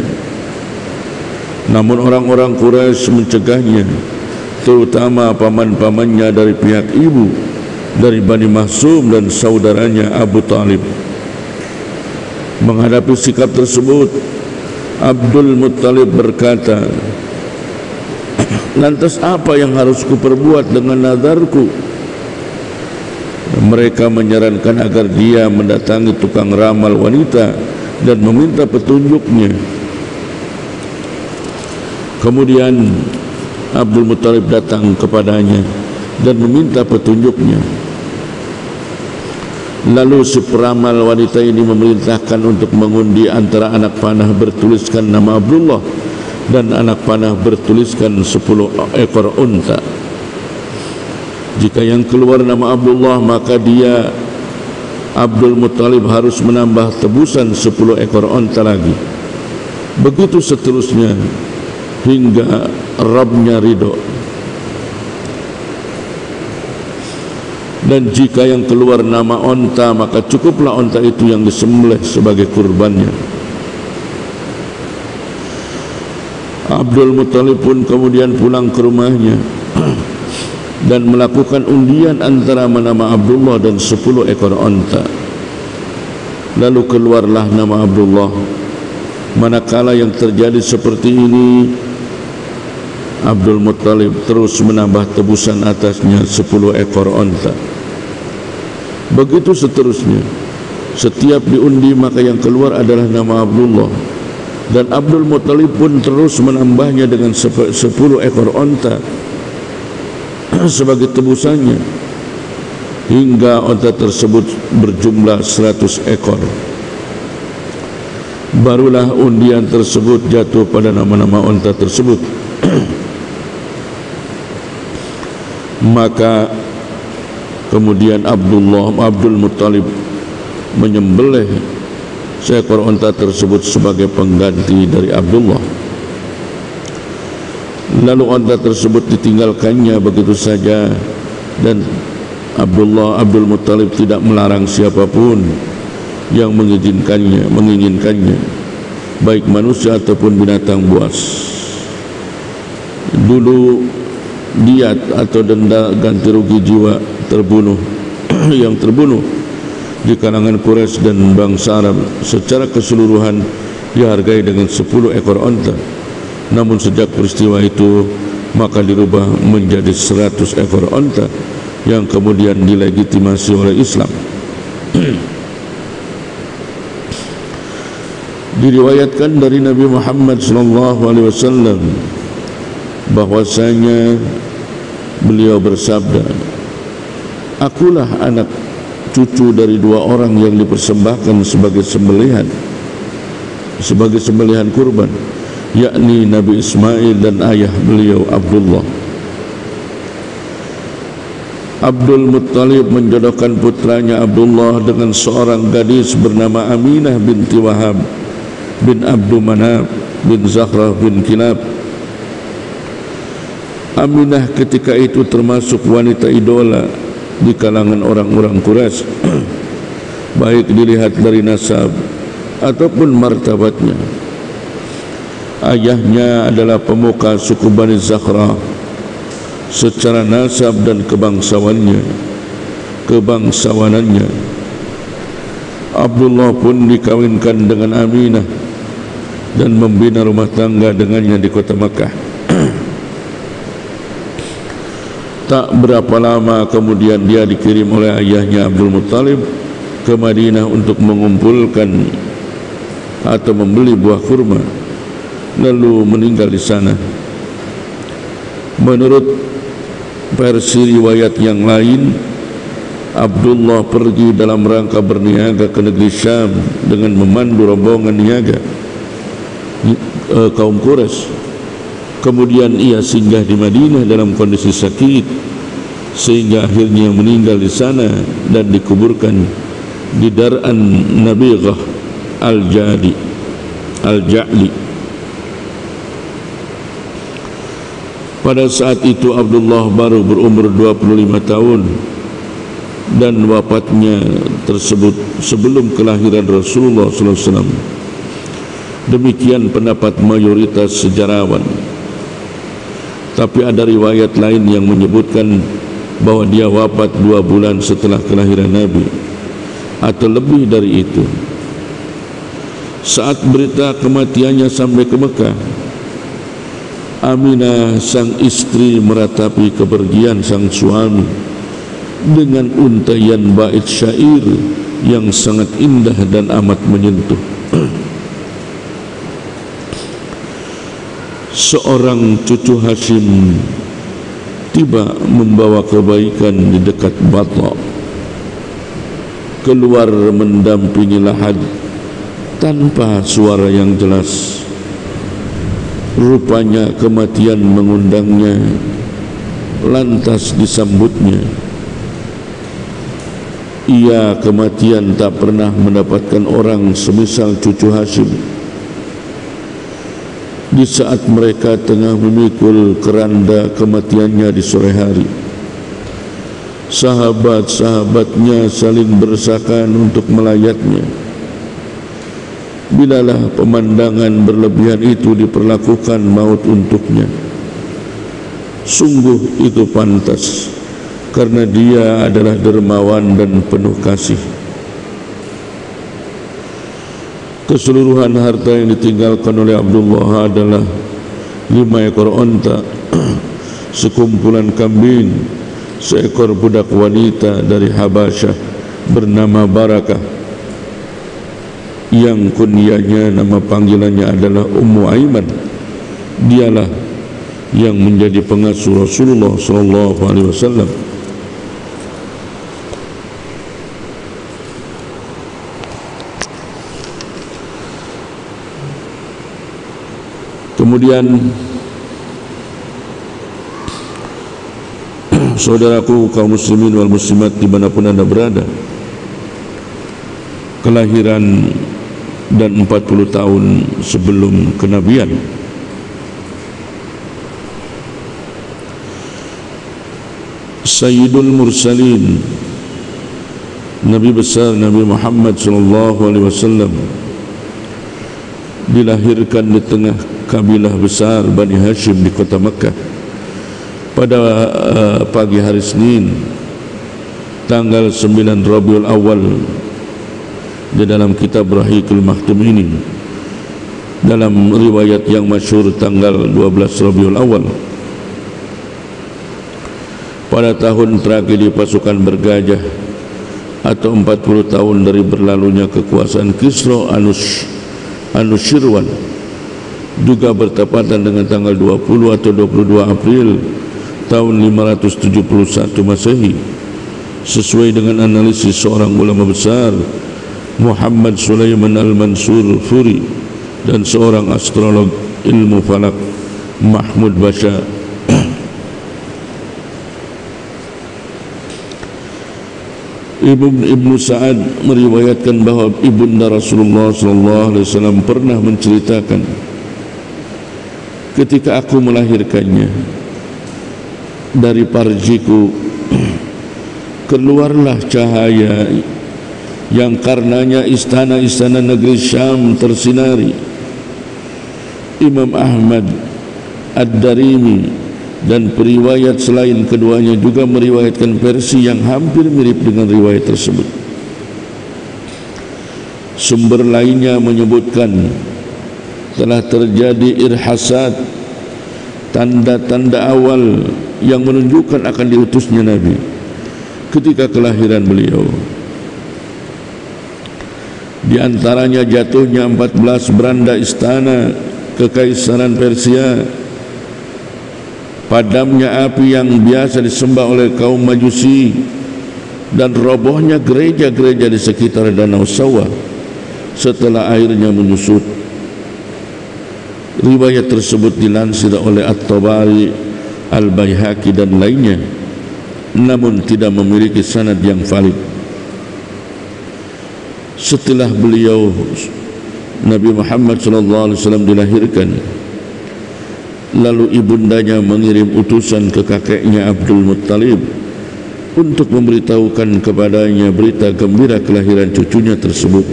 Namun orang-orang Quraisy mencegahnya, terutama paman-pamannya dari pihak ibu dari Bani Makhsum dan saudaranya Abu Talib. Menghadapi sikap tersebut, Abdul Muttalib berkata, lantas apa yang harus kuperbuat dengan nazarku? Mereka menyarankan agar dia mendatangi tukang ramal wanita dan meminta petunjuknya. Kemudian Abdul Muttalib datang kepadanya dan meminta petunjuknya. Lalu si peramal wanita ini memerintahkan untuk mengundi antara anak panah bertuliskan nama Abdullah dan anak panah bertuliskan 10 ekor unta. Jika yang keluar nama Abdullah, maka dia Abdul Muttalib harus menambah tebusan 10 ekor unta lagi. Begitu seterusnya hingga Rabbnya ridho. Dan jika yang keluar nama unta, maka cukuplah unta itu yang disembelih sebagai kurbannya. Abdul Muttalib pun kemudian pulang ke rumahnya dan melakukan undian antara nama Abdullah dan 10 ekor unta. Lalu keluarlah nama Abdullah. Manakala yang terjadi seperti ini, Abdul Muttalib terus menambah tebusan atasnya 10 ekor unta. Begitu seterusnya. Setiap diundi maka yang keluar adalah nama Abdullah. Dan Abdul Muttalib pun terus menambahnya dengan 10 ekor unta sebagai tebusannya, hingga unta tersebut berjumlah 100 ekor. Barulah undian tersebut jatuh pada nama-nama unta tersebut. Maka kemudian Abdul Muttalib menyembelih seekor unta tersebut sebagai pengganti dari Abdullah. Lalu unta tersebut ditinggalkannya begitu saja, dan Abdul Muttalib tidak melarang siapapun yang menginginkannya, baik manusia ataupun binatang buas. Dulu diat atau denda ganti rugi jiwa yang terbunuh di kalangan Quraisy dan bangsa Arab secara keseluruhan dihargai dengan 10 ekor unta. Namun sejak peristiwa itu maka dirubah menjadi 100 ekor unta yang kemudian dilegitimasi oleh Islam. Diriwayatkan dari Nabi Muhammad SAW bahwasanya beliau bersabda, akulah anak cucu dari 2 orang yang dipersembahkan sebagai sembelihan kurban, yakni Nabi Ismail dan ayah beliau Abdullah. Abdul Muttalib menjodohkan putranya Abdullah dengan seorang gadis bernama Aminah binti Wahab bin Abdul Manaf bin Zahrah bin Kilab. Aminah ketika itu termasuk wanita idola di kalangan orang-orang Quraisy, baik dilihat dari nasab ataupun martabatnya. Ayahnya adalah pemuka suku Bani Zahrah secara nasab dan kebangsawanannya. Abdullah pun dikawinkan dengan Aminah dan membina rumah tangga dengannya di kota Makkah. Tak berapa lama kemudian dia dikirim oleh ayahnya Abdul Muttalib ke Madinah untuk mengumpulkan atau membeli buah kurma, lalu meninggal di sana. Menurut versi riwayat yang lain, Abdullah pergi dalam rangka berniaga ke negeri Syam dengan memandu rombongan niaga kaum Quraisy. Kemudian ia singgah di Madinah dalam kondisi sakit, sehingga akhirnya meninggal di sana dan dikuburkan di Dar'an Nabighah Al-Ja'li. Pada saat itu Abdullah baru berumur 25 tahun dan wafatnya tersebut sebelum kelahiran Rasulullah SAW. Demikian pendapat mayoritas sejarawan. Tapi ada riwayat lain yang menyebutkan bahwa dia wafat 2 bulan setelah kelahiran Nabi atau lebih dari itu. Saat berita kematiannya sampai ke Mekah, Aminah sang istri meratapi kepergian sang suami dengan untaian bait syair yang sangat indah dan amat menyentuh. Seorang cucu Hashim tiba membawa kebaikan di dekat Bata, keluar mendampingi Lahad tanpa suara yang jelas. Rupanya kematian mengundangnya, lantas disambutnya. Ia kematian tak pernah mendapatkan orang semisal cucu Hashim. Di saat mereka tengah memikul keranda kematiannya di sore hari, sahabat-sahabatnya saling bersakan untuk melayatnya. Bilalah pemandangan berlebihan itu diperlakukan maut untuknya. Sungguh itu pantas, karena dia adalah dermawan dan penuh kasih. Keseluruhan harta yang ditinggalkan oleh Abdullah adalah 5 ekor onta, sekumpulan kambing, seekor budak wanita dari Habasyah bernama Barakah, yang kunyahnya, nama panggilannya adalah Ummu Aiman. Dialah yang menjadi pengasuh Rasulullah SAW. Kemudian saudaraku kaum muslimin wal muslimat dimanapun anda berada, kelahiran dan 40 tahun sebelum kenabian, Sayyidul Mursalin, Nabi besar Nabi Muhammad SAW dilahirkan di tengah kabilah besar Bani Hashim di kota Mekah pada pagi hari Senin tanggal 9 Rabiul Awal. Di dalam kitab Rahiqul Maktum ini, dalam riwayat yang masyhur tanggal 12 Rabiul Awal, pada tahun tragedi pasukan bergajah atau 40 tahun dari berlalunya kekuasaan Kisra Anushirwan, juga bertepatan dengan tanggal 20 atau 22 April tahun 571 Masehi, sesuai dengan analisis seorang ulama besar, Muhammad Sulaiman Al-Mansur Furi, dan seorang astrolog ilmu falak, Mahmud Basha. Ibnu Sa'ad meriwayatkan bahawa ibunda Rasulullah SAW pernah menceritakan, ketika aku melahirkannya dari parjiku, keluarlah cahaya yang karenanya istana-istana negeri Syam tersinari. Imam Ahmad Ad-Darimi dan periwayat selain keduanya juga meriwayatkan versi yang hampir mirip dengan riwayat tersebut. Sumber lainnya menyebutkan telah terjadi irhasat, tanda-tanda awal yang menunjukkan akan diutusnya Nabi ketika kelahiran beliau. Di antaranya jatuhnya 14 beranda istana kekaisaran Persia, padamnya api yang biasa disembah oleh kaum Majusi, dan robohnya gereja-gereja di sekitar Danau Sawa setelah airnya menyusut. Riwayat tersebut dilansir oleh At-Tabari, Al-Baihaqi dan lainnya, namun tidak memiliki sanad yang valid. Setelah beliau Nabi Muhammad SAW dilahirkan, lalu ibundanya mengirim utusan ke kakeknya Abdul Muttalib untuk memberitahukan kepadanya berita gembira kelahiran cucunya tersebut.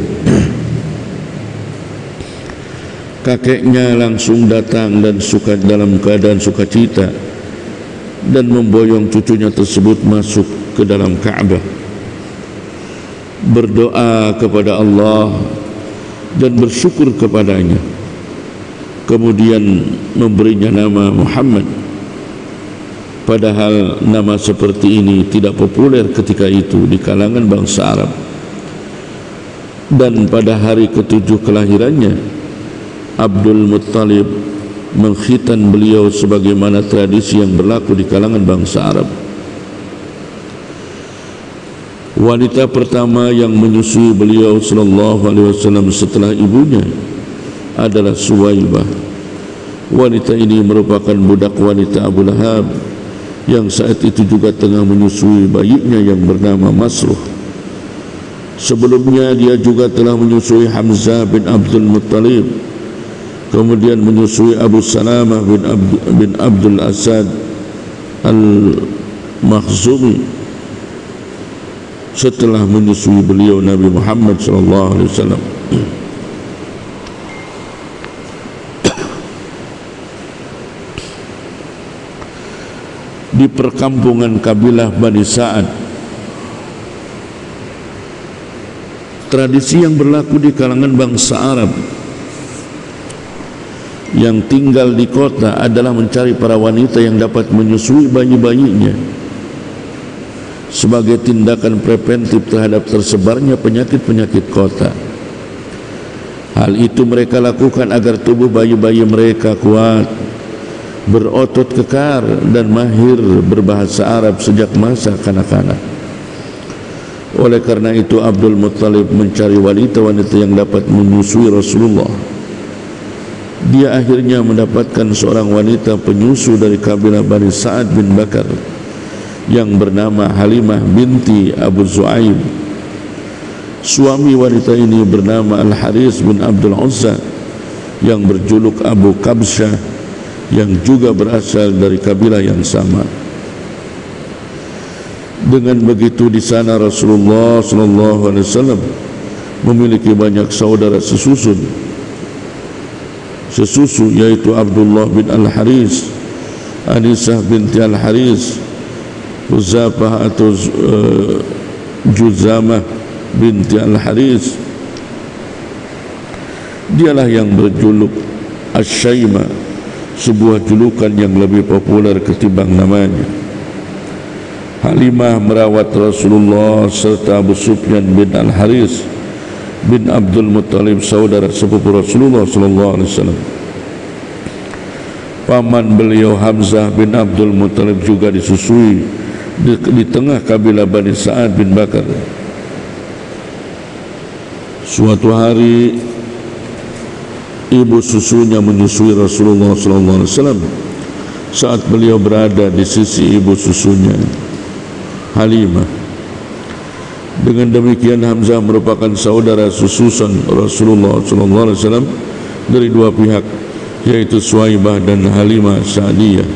Kakeknya langsung datang dan dalam keadaan sukacita dan memboyong cucunya tersebut masuk ke dalam Ka'bah, berdoa kepada Allah dan bersyukur kepadanya. Kemudian memberinya nama Muhammad, padahal nama seperti ini tidak populer ketika itu di kalangan bangsa Arab. Dan pada hari ke-7 kelahirannya, Abdul Muttalib mengkhitan beliau sebagaimana tradisi yang berlaku di kalangan bangsa Arab. Wanita pertama yang menyusui beliau sallallahu alaihi wasallam setelah ibunya adalah Suwaibah. Wanita ini merupakan budak wanita Abu Lahab yang saat itu juga tengah menyusui bayinya yang bernama Masruh. Sebelumnya dia juga telah menyusui Hamzah bin Abdul Muttalib, kemudian menyusui Abu Salamah bin Abdul Asad Al-Makhzumi setelah menyusui beliau Nabi Muhammad sallallahu alaihi wasallam. Di perkampungan kabilah Bani Sa'ad, tradisi yang berlaku di kalangan bangsa Arab yang tinggal di kota adalah mencari para wanita yang dapat menyusui bayi-bayinya sebagai tindakan preventif terhadap tersebarnya penyakit-penyakit kota. Hal itu mereka lakukan agar tubuh bayi-bayi mereka kuat, berotot kekar, dan mahir berbahasa Arab sejak masa kanak-kanak. Oleh karena itu Abdul Muttalib mencari wanita-wanita yang dapat menyusui Rasulullah. Dia akhirnya mendapatkan seorang wanita penyusu dari kabilah Bani Sa'ad bin Bakar yang bernama Halimah binti Abu Zu'aib. Suami wanita ini bernama Al-Haris bin Abdul Uzza yang berjuluk Abu Kabsyah, yang juga berasal dari kabilah yang sama. Dengan begitu di sana Rasulullah sallallahu alaihi wasallam memiliki banyak saudara sesusu, yaitu Abdullah bin Al-Haris, Anisah binti Al-Haris, Huzafah atau Juzamah binti Al-Haris. Dialah yang berjuluk Asy-Syaimah, sebuah julukan yang lebih populer ketimbang namanya. Halimah merawat Rasulullah serta Abu Sufyan bin Al-Haris bin Abdul Muttalib, saudara sepupu Rasulullah sallallahu alaihi wasallam. Paman beliau Hamzah bin Abdul Muttalib juga disusui di tengah kabilah Bani Sa'ad bin Bakar. Suatu hari ibu susunya menyusui Rasulullah sallallahu alaihi wasallam saat beliau berada di sisi ibu susunya Halimah. Dengan demikian Hamzah merupakan saudara sususan Rasulullah sallallahu alaihi wasallam dari dua pihak, yaitu Suwaibah dan Halimah Sa'diyah.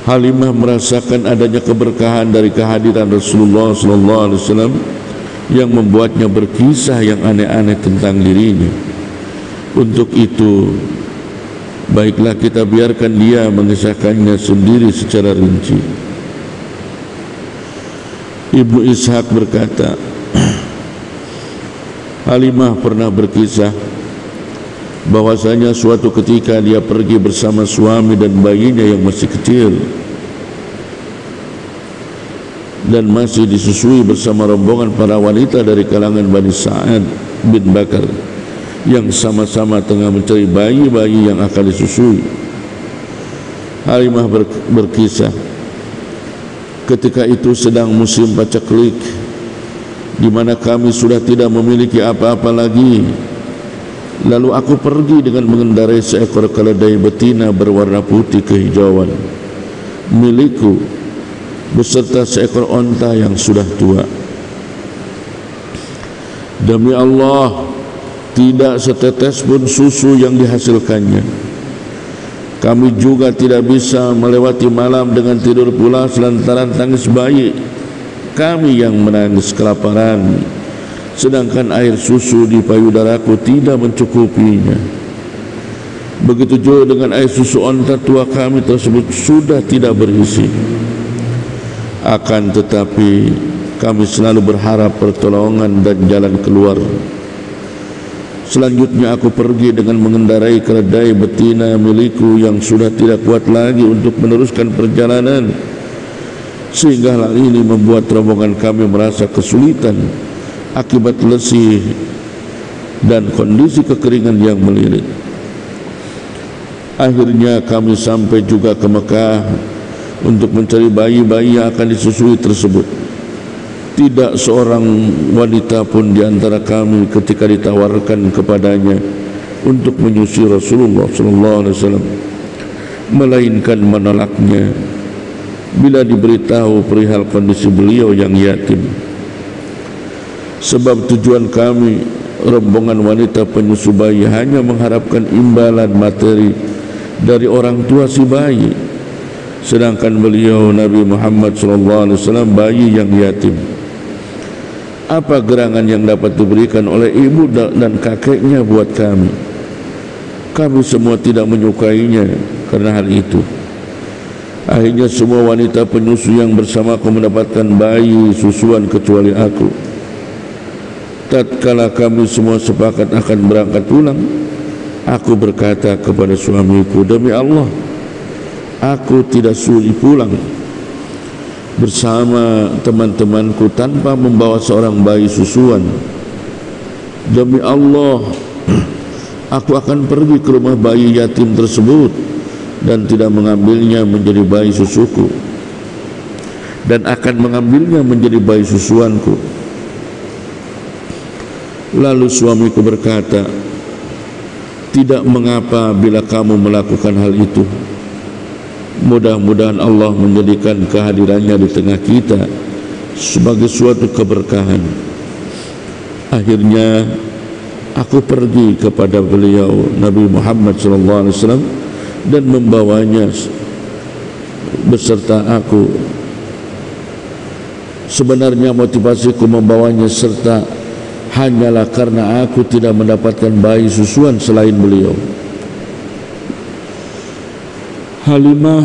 Halimah merasakan adanya keberkahan dari kehadiran Rasulullah sallallahu alaihi wasallam yang membuatnya berkisah yang aneh-aneh tentang dirinya. Untuk itu, baiklah kita biarkan dia mengisahkannya sendiri secara rinci. Ibnu Ishaq berkata, Halimah pernah berkisah bahwasanya suatu ketika dia pergi bersama suami dan bayinya yang masih kecil dan masih disusui bersama rombongan para wanita dari kalangan Bani Sa'ad bin Bakar yang sama-sama tengah mencari bayi-bayi yang akan disusui. Halimah berkisah, ketika itu sedang musim paceklik, di mana kami sudah tidak memiliki apa-apa lagi. Lalu aku pergi dengan mengendarai seekor keledai betina berwarna putih kehijauan milikku beserta seekor onta yang sudah tua. Demi Allah, tidak setetes pun susu yang dihasilkannya. Kami juga tidak bisa melewati malam dengan tidur pulas lantaran tangis bayi kami yang menangis kelaparan, sedangkan air susu di payudaraku tidak mencukupinya. Begitu juga dengan air susu onta tua kami tersebut sudah tidak berisi. Akan tetapi kami selalu berharap pertolongan dan jalan keluar. Selanjutnya aku pergi dengan mengendarai keledai betina milikku yang sudah tidak kuat lagi untuk meneruskan perjalanan, sehingga hal ini membuat rombongan kami merasa kesulitan akibat lesih dan kondisi kekeringan yang melilit. Akhirnya kami sampai juga ke Mekah untuk mencari bayi-bayi yang akan disusui tersebut. Tidak seorang wanita pun di antara kami ketika ditawarkan kepadanya untuk menyusui Rasulullah SAW, melainkan menolaknya bila diberitahu perihal kondisi beliau yang yatim. Sebab tujuan kami, rombongan wanita penyusu bayi, hanya mengharapkan imbalan materi dari orang tua si bayi, sedangkan beliau Nabi Muhammad SAW bayi yang yatim. Apa gerangan yang dapat diberikan oleh ibu dan kakeknya buat kami? Kami semua tidak menyukainya karena hal itu. Akhirnya semua wanita penyusu yang bersamaku mendapatkan bayi susuan kecuali aku. Tatkala kami semua sepakat akan berangkat pulang, aku berkata kepada suamiku, demi Allah, aku tidak sudi pulang bersama teman-temanku tanpa membawa seorang bayi susuan. Demi Allah, aku akan pergi ke rumah bayi yatim tersebut dan tidak mengambilnya menjadi bayi susuku, dan akan mengambilnya menjadi bayi susuanku. Lalu suamiku berkata, tidak mengapa bila kamu melakukan hal itu. Mudah-mudahan Allah menjadikan kehadirannya di tengah kita sebagai suatu keberkahan. Akhirnya aku pergi kepada beliau Nabi Muhammad SAW dan membawanya beserta aku. Sebenarnya motivasiku membawanya serta hanyalah karena aku tidak mendapatkan bayi susuan selain beliau. Halimah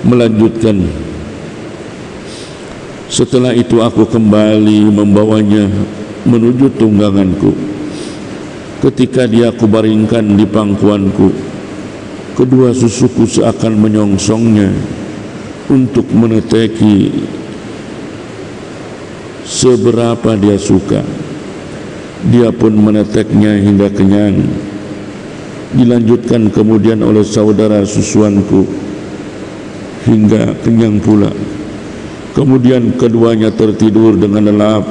melanjutkan, setelah itu aku kembali membawanya menuju tungganganku. Ketika dia aku baringkan di pangkuanku, kedua susuku seakan menyongsongnya untuk meneteki seberapa dia suka. Dia pun meneteknya hingga kenyang. Dilanjutkan kemudian oleh saudara susuanku hingga kenyang pula. Kemudian keduanya tertidur dengan lelap,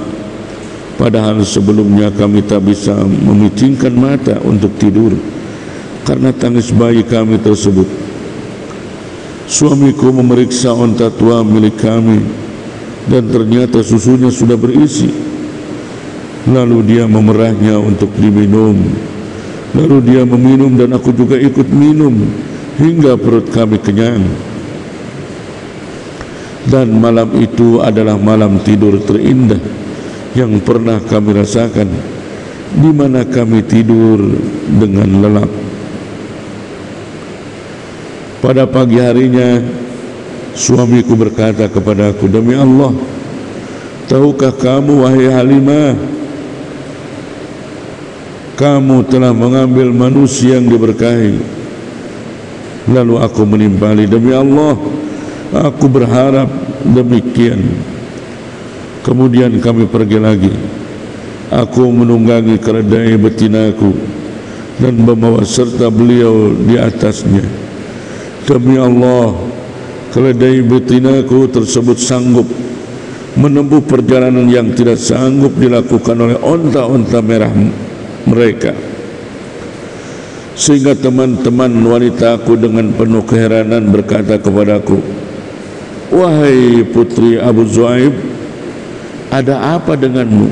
padahal sebelumnya kami tak bisa memicingkan mata untuk tidur karena tangis bayi kami tersebut. Suamiku memeriksa onta tua milik kami dan ternyata susunya sudah berisi. Lalu dia memerahnya untuk diminum. Lalu dia meminum dan aku juga ikut minum hingga perut kami kenyang. Dan malam itu adalah malam tidur terindah yang pernah kami rasakan, di mana kami tidur dengan lelap. Pada pagi harinya suamiku berkata kepada aku, demi Allah, tahukah kamu wahai Halimah, kamu telah mengambil manusia yang diberkahi. Lalu aku menimpali, demi Allah, aku berharap demikian. Kemudian kami pergi lagi. Aku menunggangi keledai betinaku dan membawa serta beliau di atasnya. Demi Allah, keledai betinaku tersebut sanggup menempuh perjalanan yang tidak sanggup dilakukan oleh onta-onta merah mereka. Sehingga teman-teman wanitaku dengan penuh keheranan berkata kepadaku, wahai putri Abu Zuhaib, ada apa denganmu?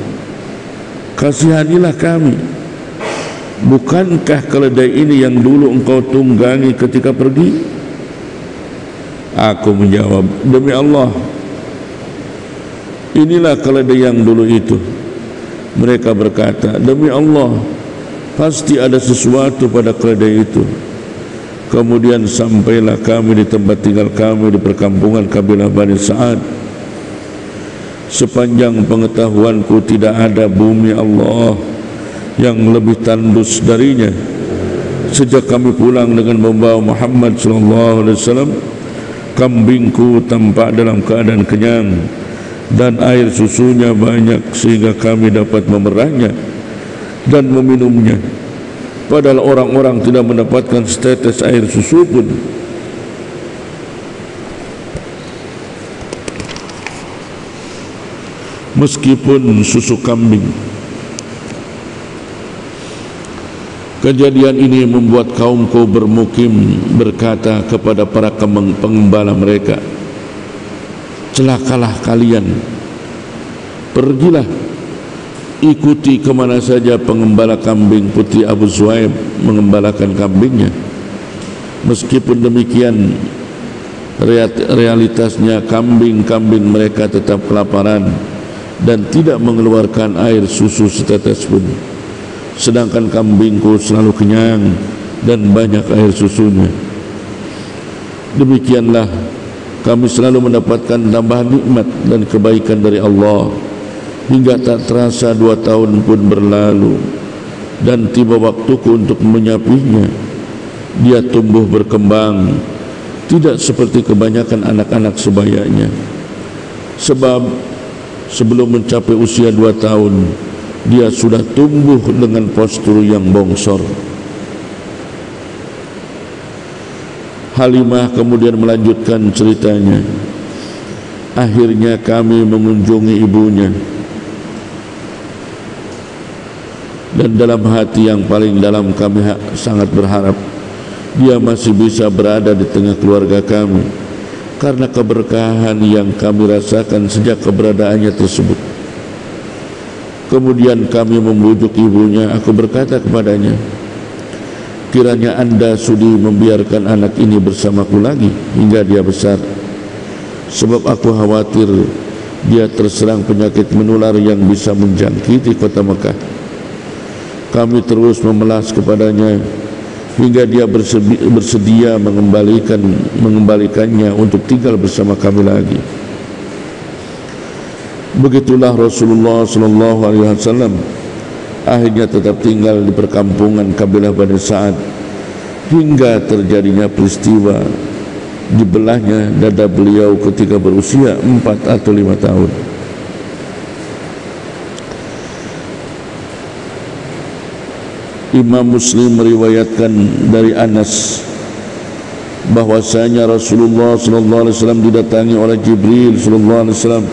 Kasihanilah kami. Bukankah keledai ini yang dulu engkau tunggangi ketika pergi? Aku menjawab, demi Allah, inilah keledai yang dulu itu. Mereka berkata, demi Allah, pasti ada sesuatu pada keledai itu. Kemudian sampailah kami di tempat tinggal kami di perkampungan kabilah Bani Sa'ad. Sepanjang pengetahuanku tidak ada bumi Allah yang lebih tandus darinya. Sejak kami pulang dengan membawa Muhammad SAW, kambingku tampak dalam keadaan kenyang dan air susunya banyak sehingga kami dapat memerahnya dan meminumnya. Padahal orang-orang tidak mendapatkan setetes air susu pun. Meskipun susu kambing. Kejadian ini membuat kaumku bermukim berkata kepada para pengembala mereka, celakalah kalian, pergilah ikuti kemana saja pengembala kambing putih Abu Zuhaib mengembalakan kambingnya. Meskipun demikian, realitasnya kambing-kambing mereka tetap kelaparan dan tidak mengeluarkan air susu setetes pun. Sedangkan kambingku selalu kenyang dan banyak air susunya. Demikianlah kami selalu mendapatkan tambahan nikmat dan kebaikan dari Allah, hingga tak terasa 2 tahun pun berlalu dan tiba waktuku untuk menyapihnya. Dia tumbuh berkembang, tidak seperti kebanyakan anak-anak sebayanya. Sebab sebelum mencapai usia 2 tahun, dia sudah tumbuh dengan postur yang bongsor. Halimah kemudian melanjutkan ceritanya. Akhirnya kami mengunjungi ibunya, dan dalam hati yang paling dalam kami sangat berharap dia masih bisa berada di tengah keluarga kami karena keberkahan yang kami rasakan sejak keberadaannya tersebut. Kemudian kami membujuk ibunya. Aku berkata kepadanya, kiranya anda sudi membiarkan anak ini bersamaku lagi hingga dia besar, sebab aku khawatir dia terserang penyakit menular yang bisa menjangkiti kota Mekah. Kami terus memelas kepadanya hingga dia bersedia mengembalikannya untuk tinggal bersama kami lagi. Begitulah Rasulullah SAW akhirnya tetap tinggal di perkampungan kabilah Bani Sa'ad hingga terjadinya peristiwa dibelahnya dada beliau ketika berusia 4 atau 5 tahun. Imam Muslim meriwayatkan dari Anas bahwasanya Rasulullah SAW didatangi oleh Jibril SAW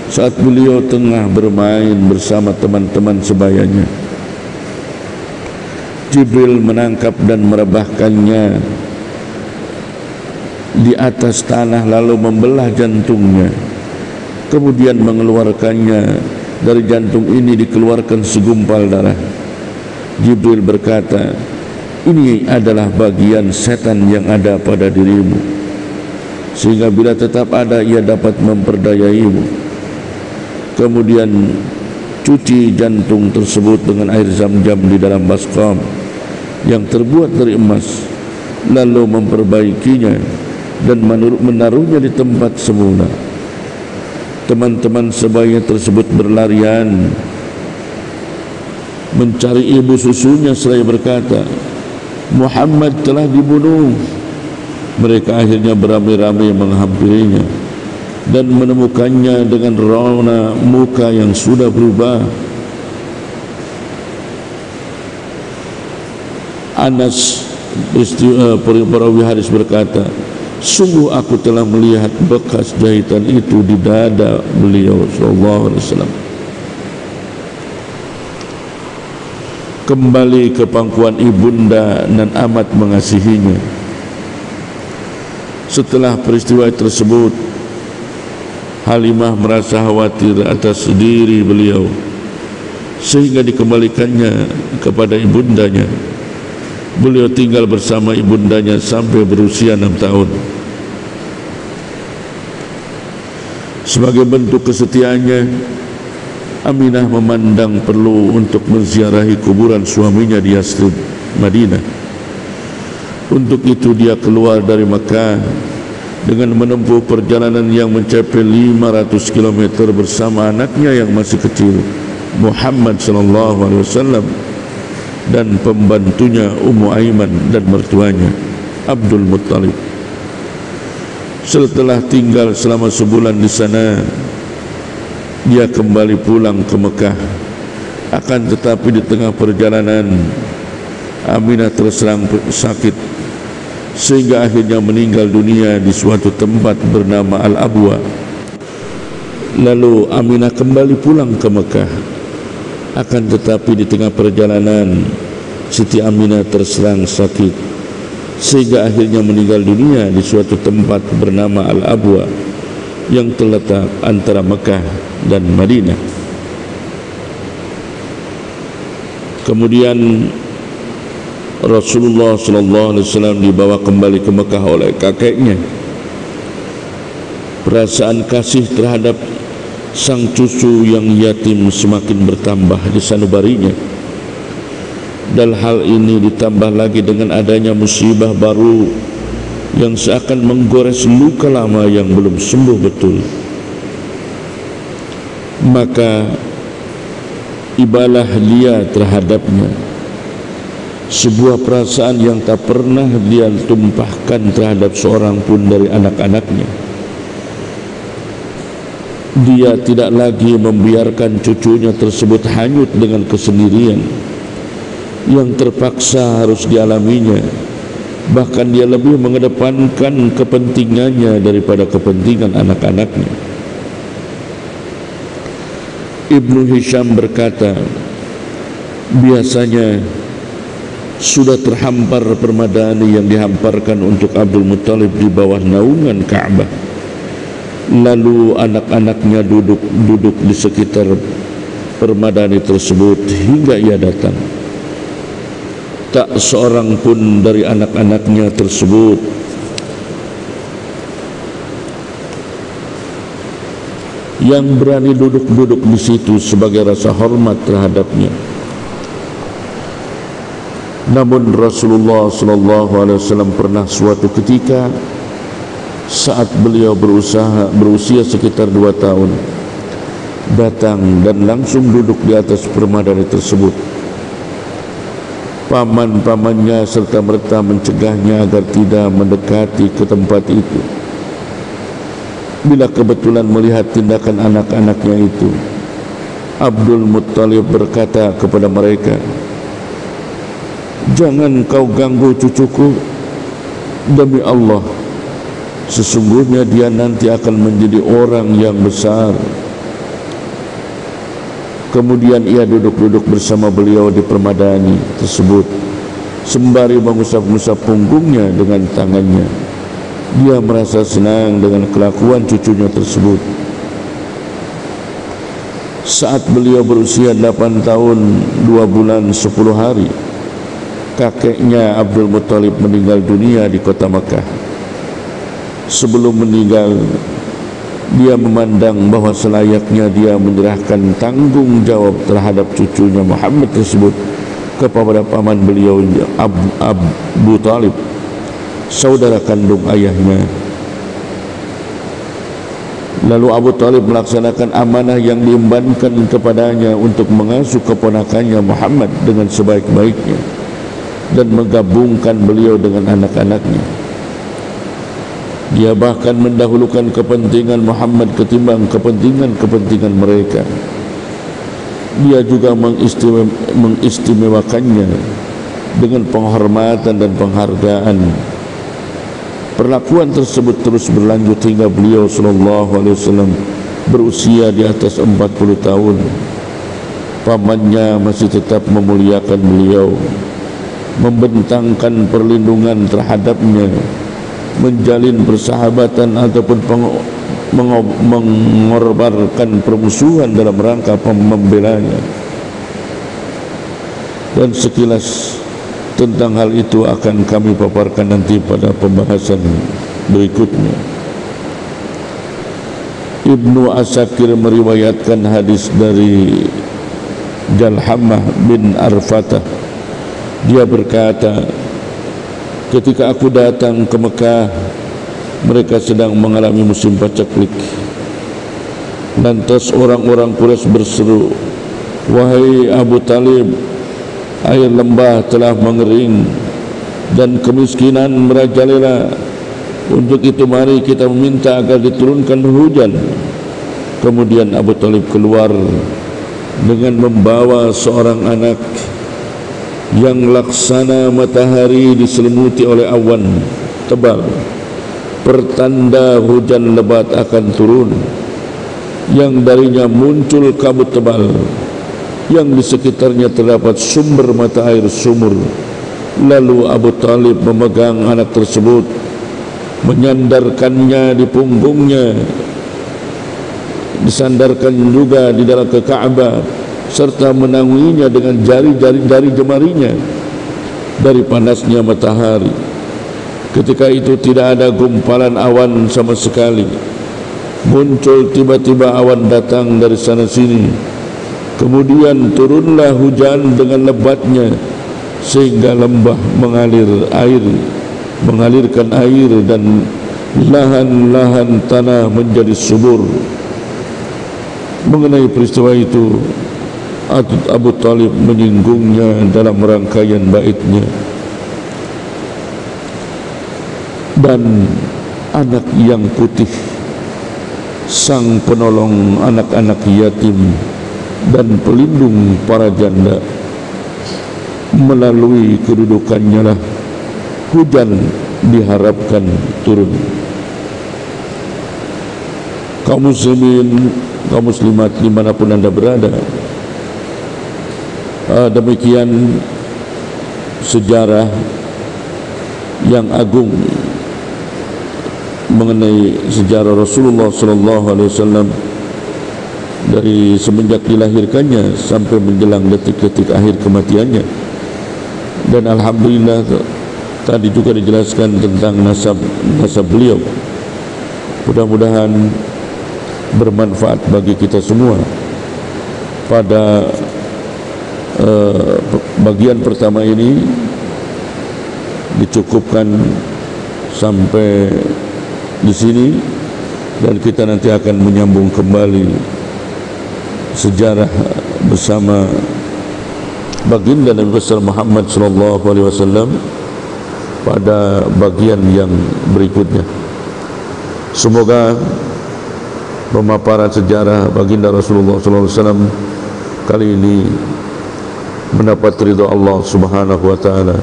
saat beliau tengah bermain bersama teman-teman sebayanya. Jibril menangkap dan merebahkannya di atas tanah lalu membelah jantungnya. Kemudian mengeluarkannya. Dari jantung ini dikeluarkan segumpal darah. Jibril berkata, ini adalah bagian setan yang ada pada dirimu, sehingga bila tetap ada ia dapat memperdayaimu. Kemudian cuci jantung tersebut dengan air zam-zam di dalam baskom yang terbuat dari emas, lalu memperbaikinya dan menaruhnya di tempat semula. Teman-teman sebaya tersebut berlarian mencari ibu susunya seraya berkata, Muhammad telah dibunuh. Mereka akhirnya beramai-ramai menghampirinya dan menemukannya dengan rauna muka yang sudah berubah. Anas perawi hadis berkata, sungguh aku telah melihat bekas jahitan itu di dada beliau sallallahu alaihi wasallam. Kembali ke pangkuan ibunda dan amat mengasihinya. Setelah peristiwa tersebut, Halimah merasa khawatir atas diri beliau sehingga dikembalikannya kepada ibundanya. Beliau tinggal bersama ibundanya sampai berusia 6 tahun. Sebagai bentuk kesetiaannya, Aminah memandang perlu untuk menziarahi kuburan suaminya di Yathrib, Madinah. Untuk itu dia keluar dari Makkah dengan menempuh perjalanan yang mencapai 500 km bersama anaknya yang masih kecil Muhammad sallallahu alaihi wasallam dan pembantunya Ummu Aiman dan mertuanya Abdul Muttalib. Setelah tinggal selama sebulan di sana, dia kembali pulang ke Mekah. Akan tetapi di tengah perjalanan Aminah terserang sakit sehingga akhirnya meninggal dunia di suatu tempat bernama Al-Abwa. Lalu Aminah kembali pulang ke Mekah. Akan tetapi di tengah perjalanan Siti Aminah terserang sakit sehingga akhirnya meninggal dunia di suatu tempat bernama Al-Abwa yang terletak antara Mekah dan Madinah. Kemudian Rasulullah SAW dibawa kembali ke Mekah oleh kakeknya. Perasaan kasih terhadap sang cucu yang yatim semakin bertambah di sanubarinya. Dan hal ini ditambah lagi dengan adanya musibah baru yang seakan menggores luka lama yang belum sembuh betul. Maka ibalah dia terhadapnya sebuah perasaan yang tak pernah dia tumpahkan terhadap seorang pun dari anak-anaknya. Dia tidak lagi membiarkan cucunya tersebut hanyut dengan kesendirian yang terpaksa harus dialaminya. Bahkan dia lebih mengedepankan kepentingannya daripada kepentingan anak-anaknya. Ibnu Hisham berkata, biasanya sudah terhampar permadani yang dihamparkan untuk Abdul Muttalib di bawah naungan Ka'bah. Lalu anak-anaknya duduk di sekitar permadani tersebut hingga ia datang. Tak seorang pun dari anak-anaknya tersebut yang berani duduk di situ sebagai rasa hormat terhadapnya. Namun Rasulullah SAW pernah suatu ketika saat beliau berusia sekitar 2 tahun datang dan langsung duduk di atas permadani tersebut. Paman-pamannya serta merta mencegahnya agar tidak mendekati ke tempat itu. Bila kebetulan melihat tindakan anak-anaknya itu, Abdul Muttalib berkata kepada mereka, "Jangan kau ganggu cucuku. Demi Allah, sesungguhnya dia nanti akan menjadi orang yang besar." Kemudian ia duduk bersama beliau di permadani tersebut sembari mengusap-ngusap punggungnya dengan tangannya. Dia merasa senang dengan kelakuan cucunya tersebut. Saat beliau berusia 8 tahun 2 bulan 10 hari, kakeknya Abdul Muttalib meninggal dunia di kota Makkah. Sebelum meninggal, dia memandang bahawa selayaknya dia menyerahkan tanggung jawab terhadap cucunya Muhammad tersebut kepada paman beliau Abu Talib, saudara kandung ayahnya. Lalu Abu Talib melaksanakan amanah yang diembankan kepadanya untuk mengasuh keponakannya Muhammad dengan sebaik-baiknya dan menggabungkan beliau dengan anak-anaknya. Dia bahkan mendahulukan kepentingan Muhammad ketimbang kepentingan mereka. Dia juga mengistimewakannya dengan penghormatan dan penghargaan. Perlakuan tersebut terus berlanjut hingga beliau SAW berusia di atas 40 tahun. Pamannya masih tetap memuliakan beliau, membentangkan perlindungan terhadapnya, menjalin persahabatan ataupun mengorbankan permusuhan dalam rangka membelanya. Dan sekilas tentang hal itu akan kami paparkan nanti pada pembahasan berikutnya. Ibnu Asakir meriwayatkan hadis dari Jalhamah bin Arfatah. Dia berkata, ketika aku datang ke Mekah mereka sedang mengalami musim pacaklik. Lantas orang-orang Quraisy berseru, "Wahai Abu Talib, air lembah telah mengering dan kemiskinan merajalela. Untuk itu mari kita meminta agar diturunkan hujan." Kemudian Abu Talib keluar dengan membawa seorang anak yang laksana matahari diselimuti oleh awan tebal, pertanda hujan lebat akan turun, yang darinya muncul kabut tebal, yang di sekitarnya terdapat sumber mata air sumur. Lalu Abu Talib memegang anak tersebut, menyandarkannya di punggungnya, disandarkan juga di dalam ke Ka'bah, serta menangguinya dengan jari-jari jemarinya dari panasnya matahari. Ketika itu tidak ada gumpalan awan sama sekali. Muncul tiba-tiba awan datang dari sana sini. Kemudian turunlah hujan dengan lebatnya sehingga lembah mengalirkan air dan lahan-lahan tanah menjadi subur. Mengenai peristiwa itu, Abu Talib menyinggungnya dalam rangkaian baitnya. Dan anak yang putih, sang penolong anak-anak yatim dan pelindung para janda, melalui kedudukannya lah hujan diharapkan turun. Kaum muslimin, kaum muslimat dimanapun anda berada, demikian sejarah yang agung mengenai sejarah Rasulullah SAW dari semenjak dilahirkannya sampai menjelang detik-detik akhir kematiannya. Dan alhamdulillah tadi juga dijelaskan tentang nasab beliau. Mudah-mudahan bermanfaat bagi kita semua. Pada bagian pertama ini dicukupkan sampai di sini, dan kita nanti akan menyambung kembali sejarah bersama baginda Nabi besar Muhammad sallallahu alaihi wasallam pada bagian yang berikutnya. Semoga pemaparan sejarah baginda Rasulullah sallallahu alaihi wasallam kali ini mendapat ridha Allah Subhanahu wa taala.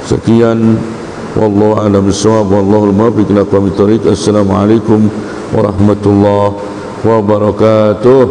Sekian, wallahu a'lam bissawab, wallahul muwaffiq ila aqwamit thoriq. Assalamualaikum warahmatullahi wabarakatuh.